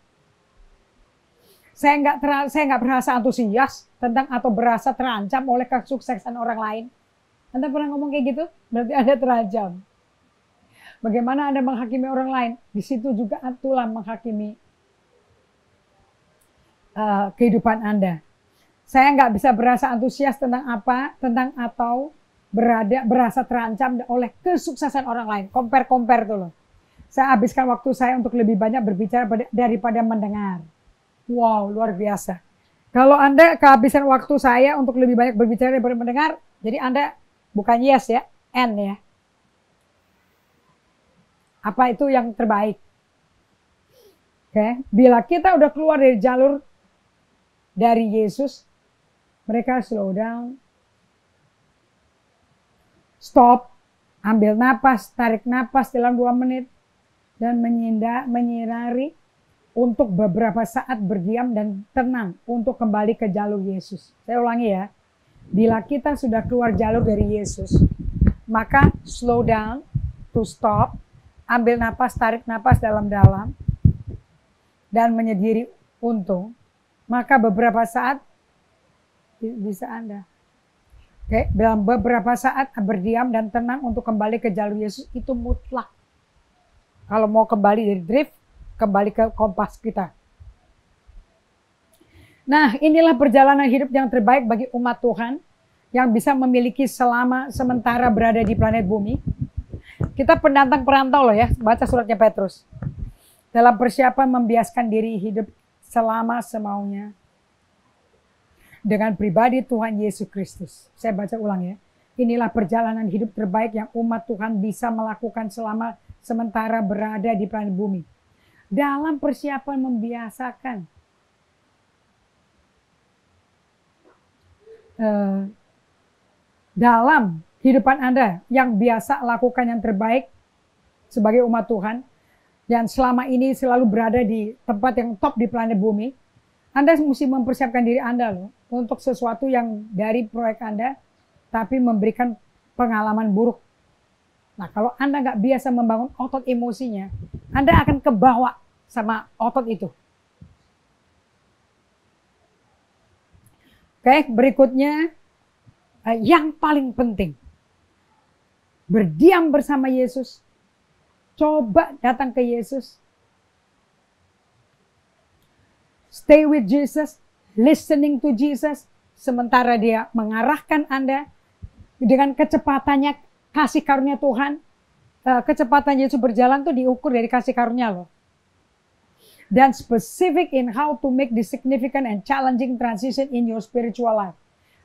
Saya nggak berasa antusias tentang atau berasa terancam oleh kesuksesan orang lain. Anda pernah ngomong kayak gitu? Berarti Anda terancam. Bagaimana Anda menghakimi orang lain? Di situ juga itulah menghakimi kehidupan Anda. Saya nggak bisa berasa antusias tentang atau berasa terancam oleh kesuksesan orang lain. Compare tuh loh. Saya habiskan waktu saya untuk lebih banyak berbicara daripada mendengar. Wow, luar biasa. Kalau Anda kehabisan waktu saya untuk lebih banyak berbicara daripada mendengar, jadi Anda bukan yes ya, N ya. Apa itu yang terbaik? Oke, bila kita udah keluar dari jalur dari Yesus, mereka slow down, stop, ambil napas, tarik napas dalam 2 menit, dan menyinari untuk beberapa saat berdiam dan tenang untuk kembali ke jalur Yesus. Saya ulangi ya, bila kita sudah keluar jalur dari Yesus, maka slow down, to stop, ambil napas, tarik napas dalam-dalam, dan menyendiri untuk, maka beberapa saat bisa Anda. Oke, dalam beberapa saat berdiam dan tenang untuk kembali ke jalur Yesus itu mutlak. Kalau mau kembali dari drift, kembali ke kompas kita. Nah, inilah perjalanan hidup yang terbaik bagi umat Tuhan yang bisa memiliki sementara berada di planet bumi. Kita pendatang perantau loh ya, baca suratnya Petrus. Dalam persiapan membiaskan diri hidup selama semaunya dengan pribadi Tuhan Yesus Kristus. Saya baca ulang ya. Inilah perjalanan hidup terbaik yang umat Tuhan bisa melakukan selama sementara berada di planet bumi. Dalam persiapan membiasakan dalam kehidupan Anda yang biasa lakukan yang terbaik sebagai umat Tuhan dan selama ini selalu berada di tempat yang top di planet bumi, Anda mesti mempersiapkan diri Anda loh untuk sesuatu yang dari proyek Anda tapi memberikan pengalaman buruk. Nah, kalau Anda nggak biasa membangun otot emosinya, Anda akan kebawa sama otot itu. Oke, berikutnya yang paling penting. Berdiam bersama Yesus. Coba datang ke Yesus. Stay with Jesus, listening to Jesus. Sementara dia mengarahkan Anda dengan kecepatannya, kasih karunia Tuhan. Kecepatan Yesus berjalan tuh diukur dari kasih karunia loh. Dan specific in how to make the significant and challenging transition in your spiritual life.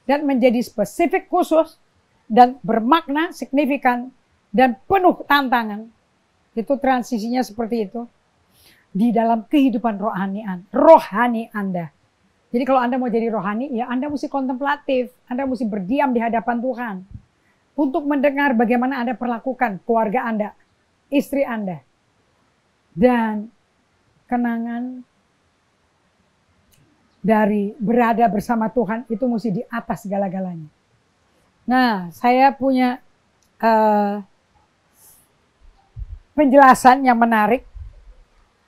Dan menjadi spesifik, khusus, dan bermakna, signifikan, dan penuh tantangan. Itu transisinya seperti itu. Di dalam kehidupan rohani Anda. Jadi kalau Anda mau jadi rohani, ya Anda mesti kontemplatif. Anda mesti berdiam di hadapan Tuhan. Untuk mendengar bagaimana Anda perlakukan keluarga Anda, istri Anda. Dan kenangan dari berada bersama Tuhan itu mesti di atas segala-galanya. Nah, saya punya penjelasan yang menarik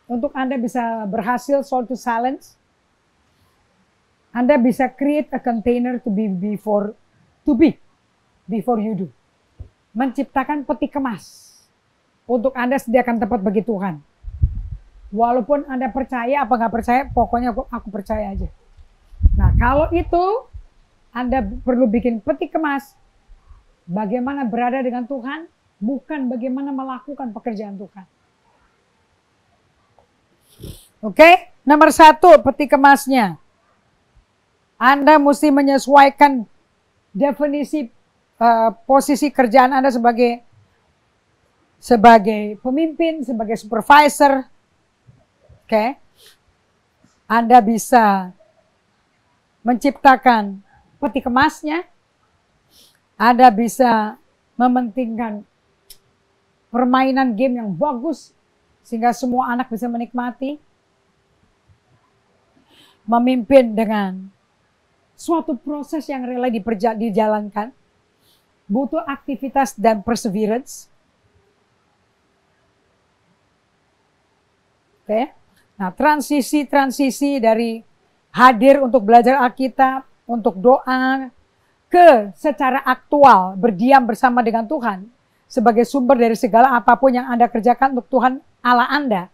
untuk Anda bisa berhasil soul to silence. Anda bisa create a container to be before you do. Menciptakan peti kemas untuk Anda sediakan tempat bagi Tuhan. Walaupun Anda percaya apa nggak percaya, pokoknya aku percaya aja. Nah, kalau itu Anda perlu bikin peti kemas bagaimana berada dengan Tuhan, bukan bagaimana melakukan pekerjaan Tuhan. Oke, nomor 1 peti kemasnya. Anda mesti menyesuaikan definisi posisi kerjaan Anda sebagai pemimpin, sebagai supervisor. Oke. Anda bisa menciptakan peti kemasnya. Anda bisa mementingkan permainan game yang bagus sehingga semua anak bisa menikmati. Memimpin dengan suatu proses yang rela dijalankan. Butuh aktivitas dan perseverance. Oke. Nah, transisi dari hadir untuk belajar Alkitab, untuk doa, ke secara aktual berdiam bersama dengan Tuhan sebagai sumber dari segala apapun yang Anda kerjakan untuk Tuhan Allah Anda.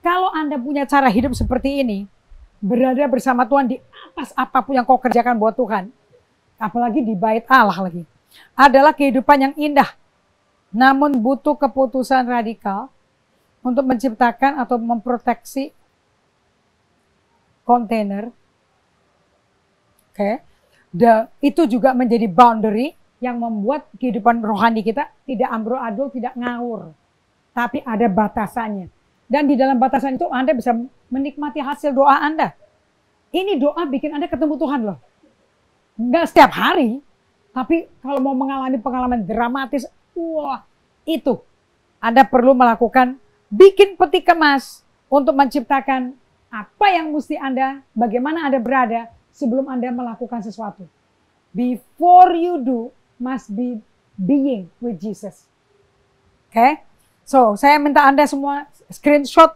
Kalau Anda punya cara hidup seperti ini, berada bersama Tuhan di atas apapun yang kau kerjakan buat Tuhan, apalagi di bait Allah lagi, adalah kehidupan yang indah. Namun butuh keputusan radikal untuk menciptakan atau memproteksi kontainer. Oke. Itu juga menjadi boundary yang membuat kehidupan rohani kita tidak amburadul, tidak ngawur. Tapi ada batasannya. Dan di dalam batasan itu Anda bisa menikmati hasil doa Anda. Ini doa bikin Anda ketemu Tuhan loh. Enggak setiap hari, tapi kalau mau mengalami pengalaman dramatis, wah, itu Anda perlu melakukan bikin peti kemas untuk menciptakan apa yang mesti Anda, bagaimana Anda berada sebelum Anda melakukan sesuatu. Before you do, must be being with Jesus. Oke? So, saya minta Anda semua screenshot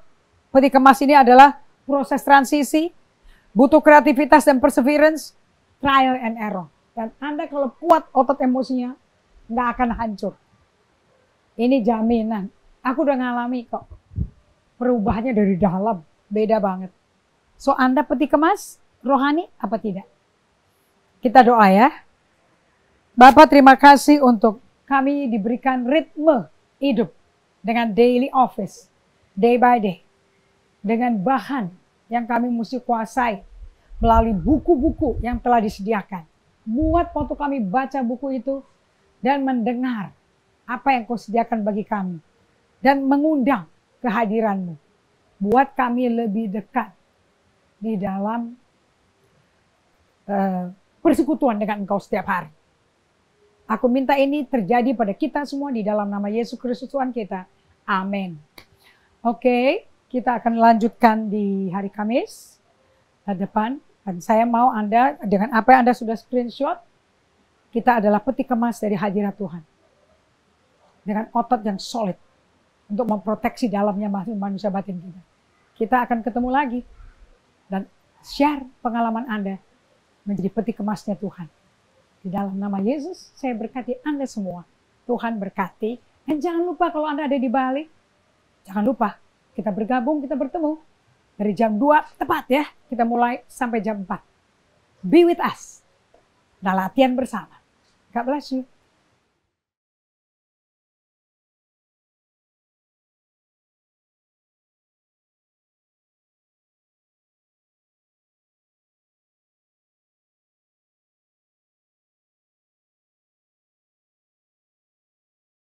peti kemas ini adalah proses transisi, butuh kreativitas dan perseverance, trial and error. Dan Anda kalau kuat otot emosinya, nggak akan hancur. Ini jaminan. Aku udah ngalami kok. Perubahannya dari dalam, beda banget. So, Anda peti kemas, rohani apa tidak? Kita doa ya. Bapak, terima kasih untuk kami diberikan ritme hidup dengan daily office, day by day. Dengan bahan yang kami mesti kuasai melalui buku-buku yang telah disediakan. Buat waktu kami baca buku itu dan mendengar apa yang kau sediakan bagi kami. Dan mengundang kehadiran-Mu. Buat kami lebih dekat di dalam persekutuan dengan Engkau setiap hari. Aku minta ini terjadi pada kita semua di dalam nama Yesus Kristus Tuhan kita. Amin. Oke, kita akan lanjutkan di hari Kamis depan. Dan saya mau Anda, dengan apa yang Anda sudah screenshot, kita adalah peti kemas dari hadirat Tuhan. Dengan otot yang solid. untuk memproteksi dalamnya manusia batin kita. Kita akan ketemu lagi dan share pengalaman Anda menjadi peti kemasnya Tuhan. Di dalam nama Yesus, saya berkati Anda semua. Tuhan berkati. Dan jangan lupa kalau Anda ada di Bali, jangan lupa kita bergabung, kita bertemu. Dari jam 2 tepat ya, kita mulai sampai jam 4. Be with us. Nah, latihan bersama. God bless you.